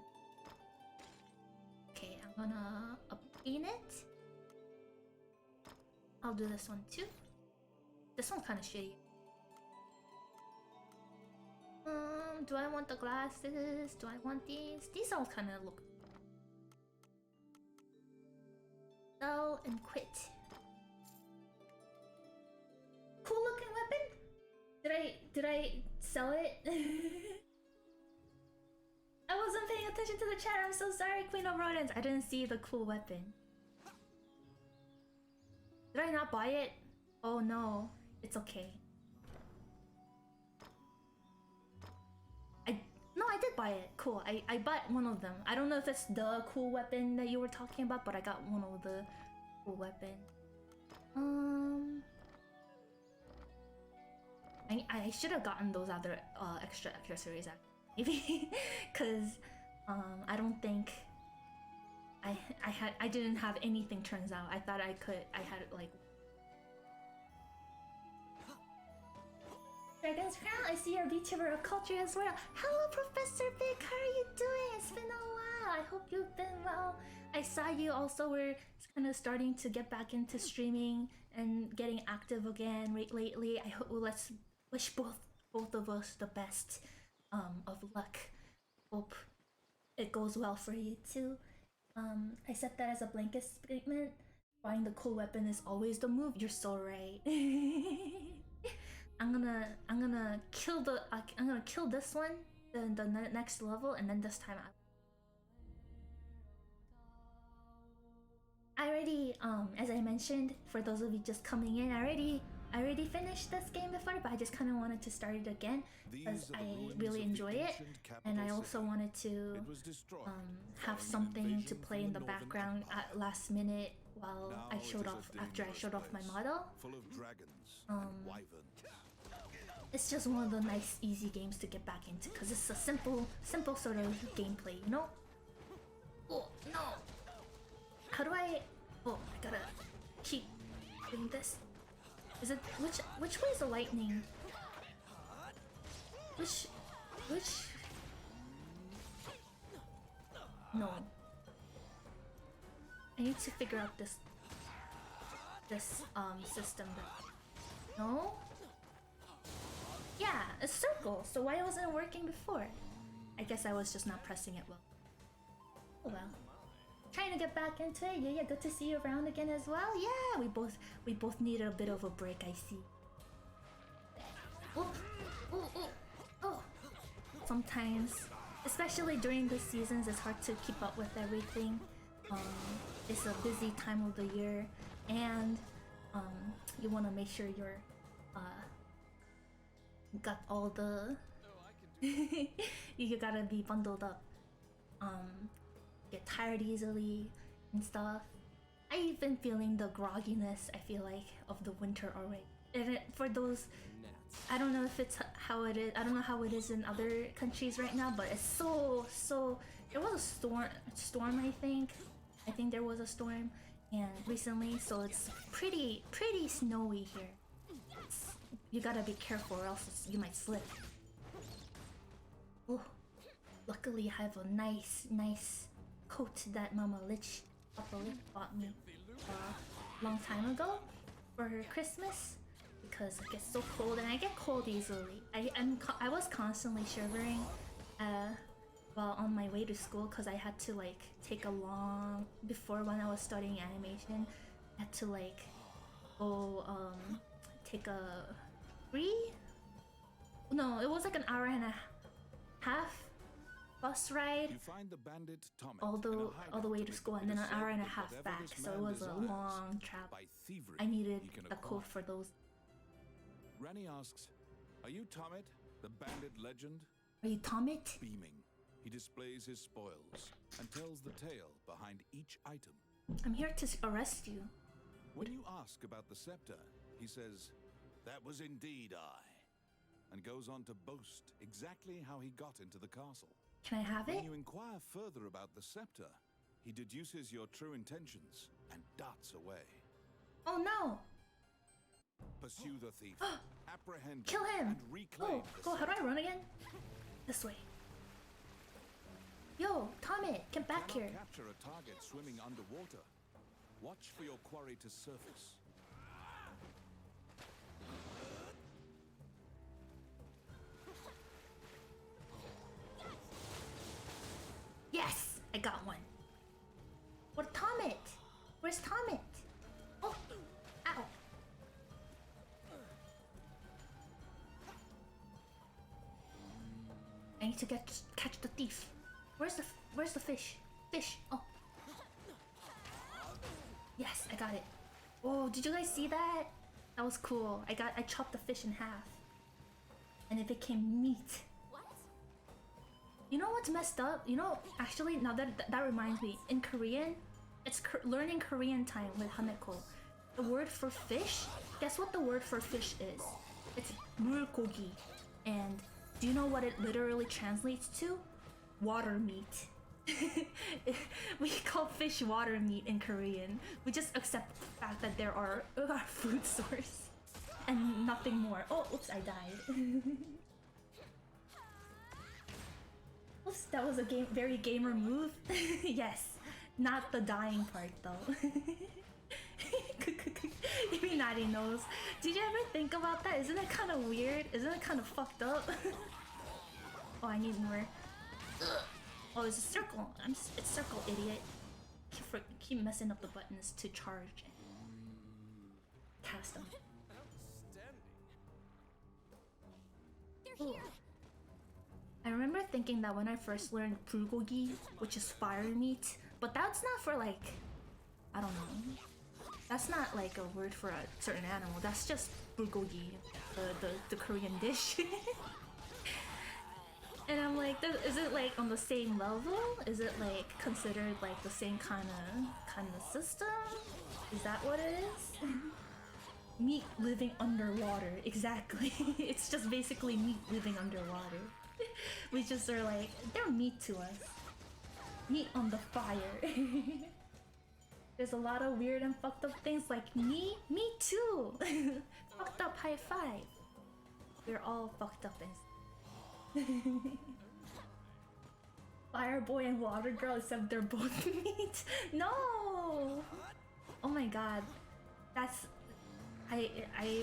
Okay, I'm gonna obtain it. I'll do this one too. This one's kind of shitty. Do I want the glasses? Do I want these? These all kind of look. Sell and quit. Cool looking weapon? Did I sell it? I wasn't paying attention to the chat. I'm so sorry, Queen of Rodents. I didn't see the cool weapon. Did I not buy it? Oh no, it's okay. No, I did buy it. Cool. I bought one of them. I don't know if it's the cool weapon that you were talking about, but I got one of the cool weapon. I should have gotten those other extra accessories maybe, cause I don't think I didn't have anything. Turns out I thought I had like. Dragon's Crown, I see you're a VTuber of culture as well. Hello, Professor Big, how are you doing? It's been a while. I hope you've been well. I saw you also were kind of starting to get back into streaming and getting active again lately. I hope let's wish both of us the best of luck. Hope it goes well for you too. I said that as a blanket statement. Buying the cool weapon is always the move. You're so right. I'm gonna kill this one, the next level, and then this time I already, as I mentioned, for those of you just coming in, I already I already finished this game before, but I just kind of wanted to start it again because I really enjoy it, and I also wanted to have something to play in the background at last minute while after I showed off my model. It's just one of the nice, easy games to get back into because it's a simple sort of gameplay, you know? Oh no! How do I? Oh, I gotta keep doing this. Is it which way is the lightning? Which? No. I need to figure out this system. No. Yeah, a circle. So why wasn't it working before? I guess I was just not pressing it well. Oh well. Trying to get back into it. Yeah, good to see you around again as well. Yeah, we both needed a bit of a break, I see. Oh. Sometimes, especially during the seasons, it's hard to keep up with everything. It's a busy time of the year, and you want to make sure you're got all the you gotta be bundled up. Get tired easily and stuff. I've been feeling the grogginess, I feel like, of the winter already. And for those, I don't know if it's how it is. I don't know how it is in other countries right now, but it's so. There was a storm. I think there was a storm, and recently, so it's pretty snowy here. You gotta be careful, or else you might slip. Oh, luckily I have a nice coat that Papa Lich bought me a long time ago for Christmas because it gets so cold and I get cold easily. I was constantly shivering while on my way to school because I had to like take a long before when I was studying animation. I had to like go take a it was like an hour and a half bus ride all the way to school and then an hour and a half back, so it was a long travel. I needed a code for those. Rani asks, "Are you Tomit, the bandit legend?" Are you Tomit? Beaming, he displays his spoils and tells the tale behind each item. I'm here to arrest you. When you ask about the scepter, he says, "That was indeed I," and goes on to boast exactly how he got into the castle. Can I have it? When you inquire further about the scepter, he deduces your true intentions and darts away. Oh no! Pursue the thief, apprehend Kill him! and reclaim Go, how do I run again? This way. Yo, Tommy, get back here. Capture a target swimming underwater. Watch for your quarry to surface. Yes, I got one. What Tomit? Where's Tomit? Oh, ow. I need to catch the thief. Where's the fish? Fish. Oh. Yes, I got it. Oh, did you guys see that? That was cool. I chopped the fish in half. And it became meat. You know what's messed up? You know, actually, now that reminds me. In Korean, it's learning Korean time with Haneko. The word for fish, guess what the word for fish is? It's 물고기. And do you know what it literally translates to? Water meat. We call fish water meat in Korean. We just accept the fact that there are our food source. And nothing more. Oh, oops, I died. Oops, that was a very gamer move. Yes, not the dying part though. Iminari knows. Did you ever think about that? Isn't it kind of weird? Isn't it kind of fucked up? Oh, I need more. Oh, it's a circle. It's circle, idiot. Keep messing up the buttons to charge and cast them. Ooh. I remember thinking that when I first learned bulgogi, which is fire meat, but that's not for like, I don't know. That's not like a word for a certain animal. That's just bulgogi, the Korean dish. And I'm like, is it like on the same level? Is it like considered like the same kind of system? Is that what it is? Meat living underwater, exactly. It's just basically meat living underwater. We just are like, they're meat to us. Meat on the fire. There's a lot of weird and fucked up things like me too. Fucked up high five. We're all fucked up and Fire boy and water girl, except they're both meat. No. Oh my god, that's. I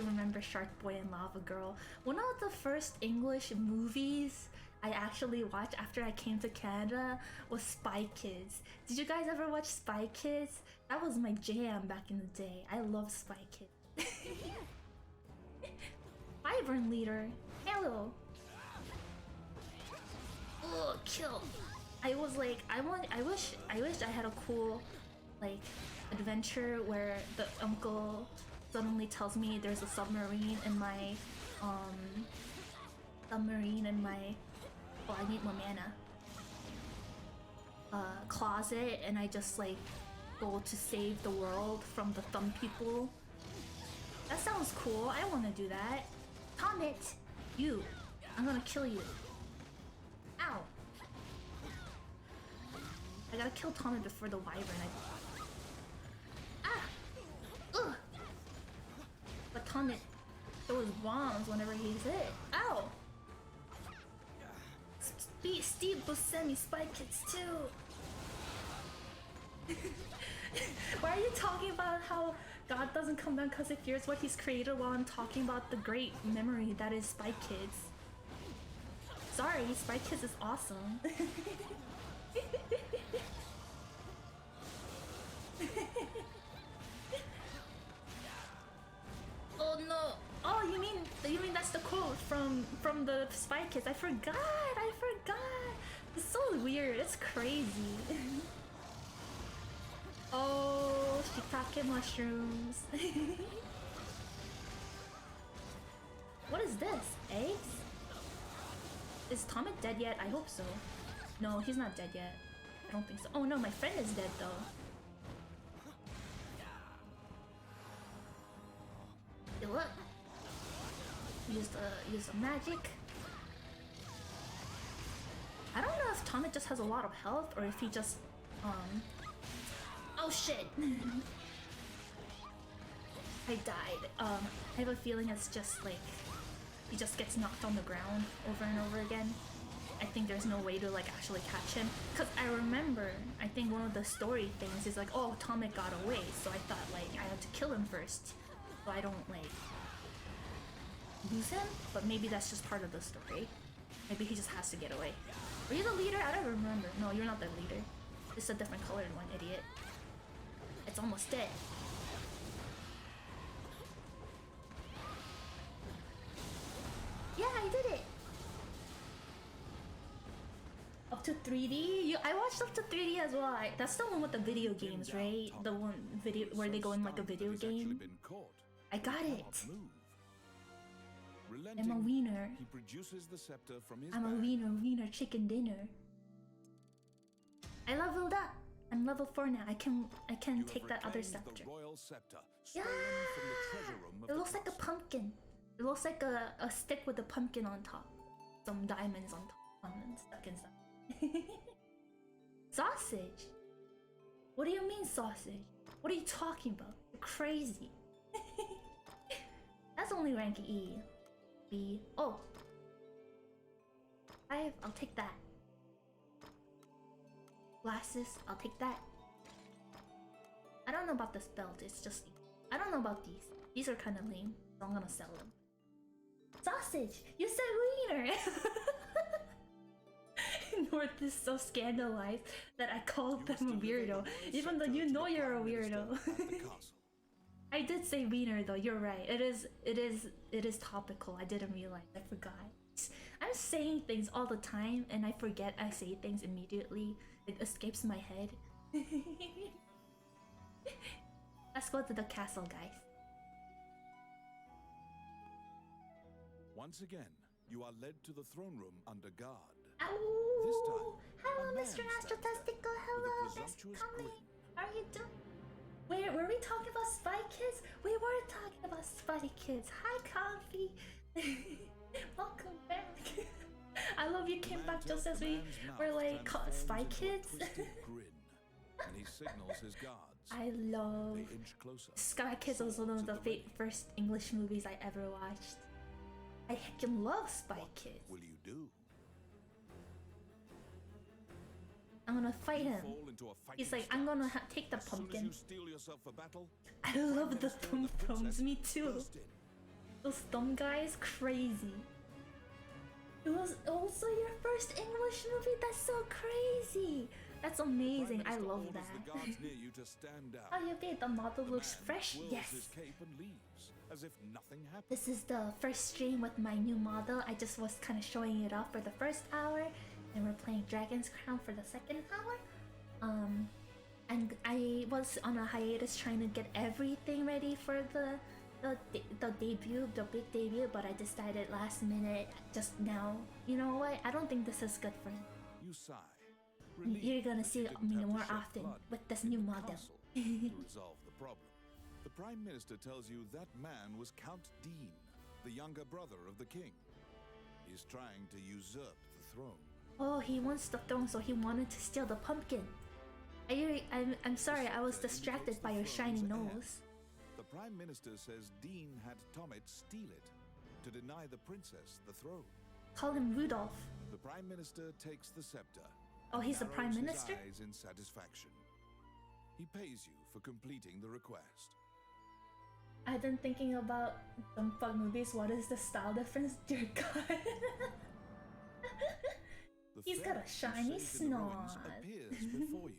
remember Shark Boy and Lava Girl. One of the first English movies I actually watched after I came to Canada was Spy Kids. Did you guys ever watch Spy Kids? That was my jam back in the day. I love Spy Kids. Wyvern leader. Hello. Oh, kill. I was like, I wish I had a cool like adventure where the uncle suddenly tells me there's a submarine in my oh, I need more mana, closet, and I just like go to save the world from the thumb people. That sounds cool. I want to do that. Comet, you, I'm gonna kill you. Ow. I gotta kill Tommy before the wyvern. Ah! Ugh! But Tommy throws bombs whenever he's hit. Ow! Steve Buscemi Spy Kids too! Why are you talking about how God doesn't come down because he fears what he's created while I'm talking about the great memory that is Spy Kids? Sorry, Spy Kids is awesome. Oh no! Oh, you mean that's the quote from the Spy Kids? I forgot. It's so weird. It's crazy. Oh, shiitake mushrooms. What is this? Eggs? Is Tomek dead yet? I hope so. No, he's not dead yet. I don't think so. Oh no, my friend is dead though. Heal up. Use the magic. I don't know if Tomek just has a lot of health or if he just oh shit. I died. I have a feeling it's just like he just gets knocked on the ground over and over again. I think there's no way to like actually catch him. Cause I remember, I think one of the story things is like, oh, Tomek got away, so I thought like I had to kill him first, so I don't like lose him. But maybe that's just part of the story. Maybe he just has to get away. Are you the leader? I don't remember. No, you're not the leader. It's a different colored one, idiot. It's almost dead. Yeah, I did it! Up to 3D? I watched up to 3D as well. That's the one with the video games, right? The one video where they go in like a video game. I got it! I'm a wiener. He produces the scepter from his I'm a wiener chicken dinner. I leveled up. I'm level 4 now. I can take that other scepter. Yeah! It looks like a pumpkin. It looks like a stick with a pumpkin on top. Some diamonds on top and stuck inside. Sausage? What do you mean sausage? What are you talking about? You're crazy. That's only rank E. B. Oh. 5. I'll take that. Glasses. I'll take that. I don't know about this belt. It's just... I don't know about these. These are kind of lame, so I'm gonna sell them. Sausage! You said wiener! North is so scandalized that I called them a weirdo, even though you know you're a weirdo. I did say wiener though, you're right. It is topical. I didn't realize. I forgot. I'm saying things all the time and I forget I say things immediately. It escapes my head. Let's go to the castle, guys. Once again, you are led to the throne room under guard. Oh, hello, a man Mr. stands Astrotestical. there Hello, with a thanks for presumptuous coming. grin. How are you doing? Wait, were we talking about Spy Kids? We were talking about Spy Kids. Hi, Coffee. Welcome back. I love you came back just as we were like Spy Kids. Grin, and he signals his guards. I love They inch closer. Spy Kids was one of the first English movies I ever watched. I heckin' love Spy Kids. What will you do? I'm gonna fight You him. fall into a fighting He's like, I'm stance. gonna take the As soon as pumpkin. you steel yourself for battle, I love the Minister and thumb the thumbs. princess Me too. burst in. Those thumb guys, crazy. It was also your first English movie. That's so crazy. That's amazing. I Prime love Minister that. orders the guards near you to stand down. How you be? The model The looks man fresh. twirls Yes. his cape and leaves, as if nothing happened. This is the first stream with my new model. I just was kind of showing it off for the first hour, and we're playing Dragon's Crown for the second hour. And I was on a hiatus trying to get everything ready for the debut, the big debut, but I decided last minute, just now, you know what? I don't think this is good for me. You sigh. You're gonna relieved that see you didn't me have to more shed often blood with this in new the model. castle to resolve the problem. The Prime Minister tells you that man was Count Dean, the younger brother of the king. He's trying to usurp the throne. Oh, he wants the throne, so he wanted to steal the pumpkin. I'm sorry, I was distracted by your shiny nose. The Prime Minister says Dean had Tommet steal it to deny the princess the throne. Call him Rudolph. The Prime Minister takes the scepter. Oh, he's the narrows Prime his Minister? eyes in satisfaction. He pays you for completing the request. I've been thinking about dumb fuck movies. What is the style difference? Dear God. The He's got a fairy shiny who saved in the ruins snot. appears before you.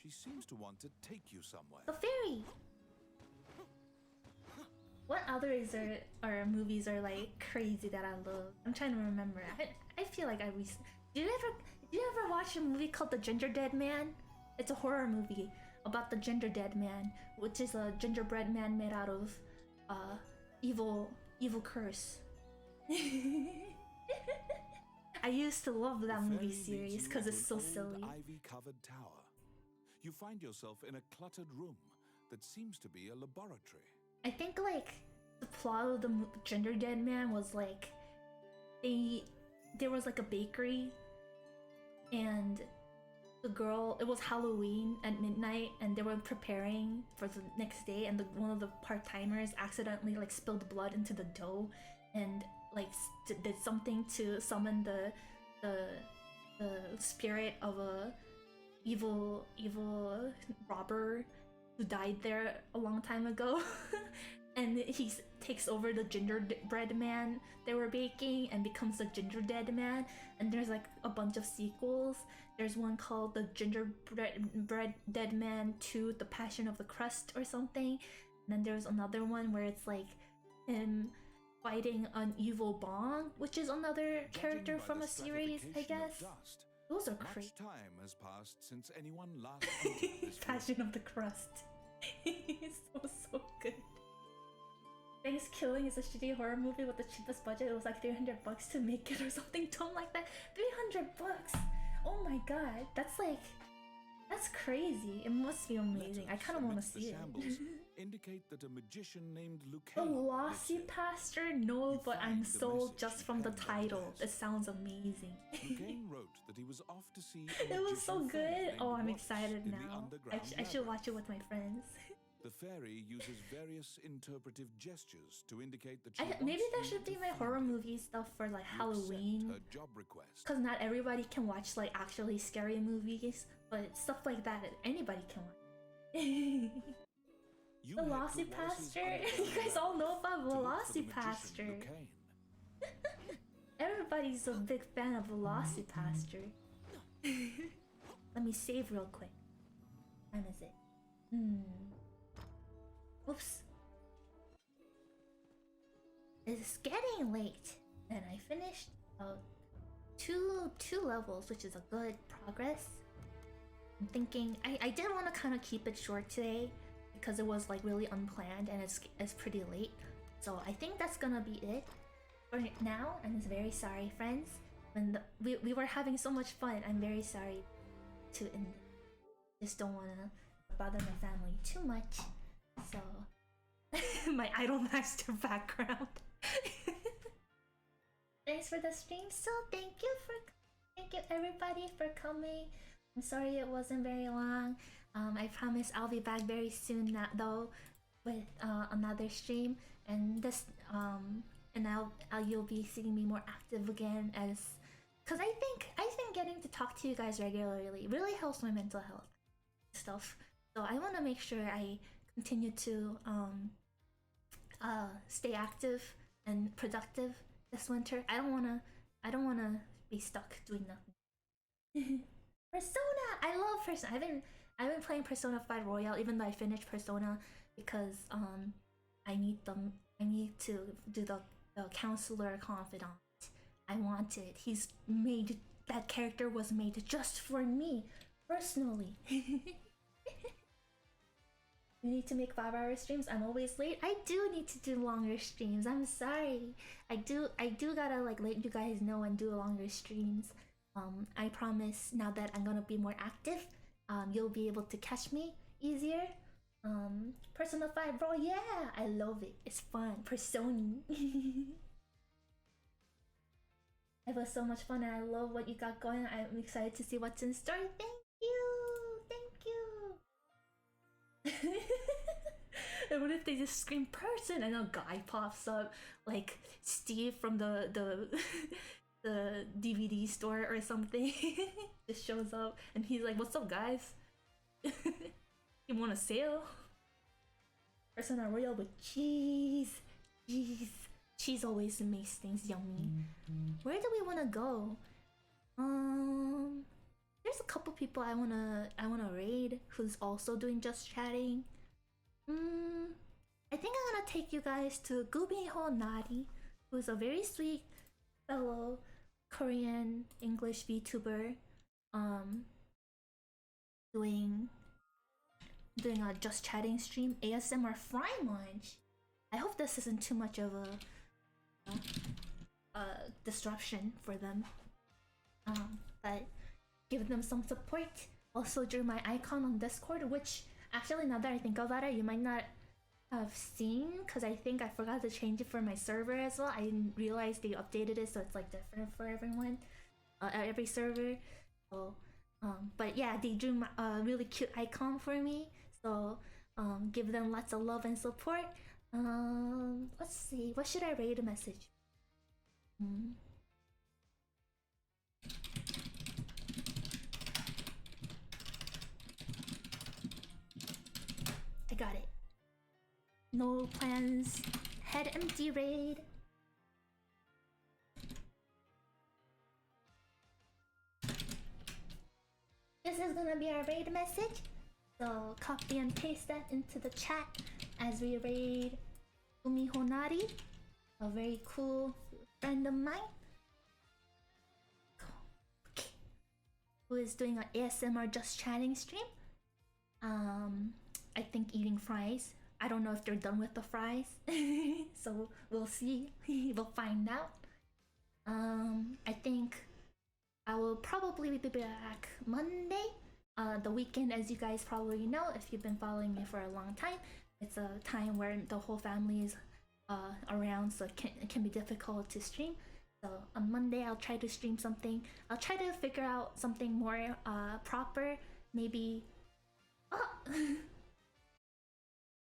She seems to want to take you somewhere. The fairy. What others are movies are like crazy that I love? I'm trying to remember. I feel like I did you ever watch a movie called The Gingerbread Man? It's a horror movie about the Gingerbread Man, which is a gingerbread man made out of evil curse. I used to love that The movie fairy series leads you because it's to so an silly. old ivy-covered tower. You find yourself in a cluttered room that seems to be a laboratory. I think like the plot of the Gingerbread Man was like there was like a bakery and the girl, it was Halloween at midnight and they were preparing for the next day, and one of the part-timers accidentally like spilled blood into the dough and like did something to summon the spirit of a evil robber who died there a long time ago. And he takes over the gingerbread man they were baking and becomes the gingerbread man. And there's like a bunch of sequels. There's one called the Gingerbread Dead Man 2, The Passion of the Crust or something. And then there's another one where it's like him fighting an evil Bong, which is another character Judging by from the a series, I stratification of guess. dust, Those are much crazy. time has passed since anyone last entered this room. Passion of the Crust. It's so good. Thanksgiving is a shitty horror movie with the cheapest budget. It was like $300 to make it or something dumb like that. $300! Oh my god, that's crazy. It must be amazing. I Letters kind of want to amidst the see it. shambles indicate that a magician named The Lucane Lossy lives Pastor? No, You but I'm find the sold message just he from the penned on title. the It desk. sounds amazing. here. Lucane wrote that he was off to see a It was so magician friend good. named Oh, I'm Wallace excited in the now. underground I should watch it labyrinth. with my friends. The fairy uses various interpretive gestures to indicate that Maybe that wants should you be to my find horror him. movie stuff for like You Halloween. accept her job request. Because not everybody can watch like actually scary movies, but stuff like that anybody can watch. You The head to Lossy Wallace's Pastor? underground You guys all know about to the look for Lossy the magician Pastor. Lucane. Everybody's a big fan of the Lossy Pastor. Let me save real quick. What time is it? Oops. It's getting late. And I finished two levels, which is a good progress. I'm thinking I did want to kind of keep it short today because it was like really unplanned and it's pretty late. So I think that's gonna be it. for now. I'm very sorry, friends. When we were having so much fun, I'm very sorry to end it. Just don't wanna bother my family too much. So my idol master background. Thanks for the stream. So thank you everybody for coming. I'm sorry it wasn't very long. I promise I'll be back very soon though with another stream, and this and you'll be seeing me more active again, as because I think getting to talk to you guys regularly really helps my mental health stuff. So I want to make sure I continue to stay active and productive this winter. I don't wanna be stuck doing nothing. Persona! I love Persona. I've been playing Persona 5 Royale even though I finished Persona because I need to do the counselor confidant. I want it. That character was made just for me personally. You need to make 5-hour streams. I'm always late. I do need to do longer streams. I'm sorry. I do gotta like let you guys know and do longer streams. I promise now that I'm gonna be more active, you'll be able to catch me easier. Persona 5, bro, yeah, I love it. It's fun. Persona. It was so much fun and I love what you got going. I'm excited to see what's in store. Thank you. And what if they just scream person and a guy pops up like Steve from the the DVD store or something? Just shows up and he's like, "What's up, guys? You want a sale?" Persona Royal with cheese. Cheese always makes things yummy. Where do we want to go? There's a couple people I wanna raid who's also doing just chatting. I think I'm gonna take you guys to Gumiho Nari, who's a very sweet fellow Korean English VTuber, doing a just chatting stream, ASMR fry munch. I hope this isn't too much of a disruption for them. But give them some support. Also drew my icon on Discord, which actually now that I think about it, you might not have seen because I think I forgot to change it for my server as well. I didn't realize they updated it so it's like different for everyone, every server. So but yeah, they drew a really cute icon for me, so give them lots of love and support. Let's see, what should I rate a message? I got it. No plans. Head empty raid. This is gonna be our raid message. So copy and paste that into the chat as we raid Umi Honari, a very cool friend of mine. Okay. Who is doing an ASMR just chatting stream. I think eating fries. I don't know if they're done with the fries. So we'll see. We'll find out. I think I will probably be back Monday. The weekend, as you guys probably know, if you've been following me for a long time, it's a time where the whole family is around, so it can be difficult to stream. So on Monday, I'll try to stream something. I'll try to figure out something more proper. Maybe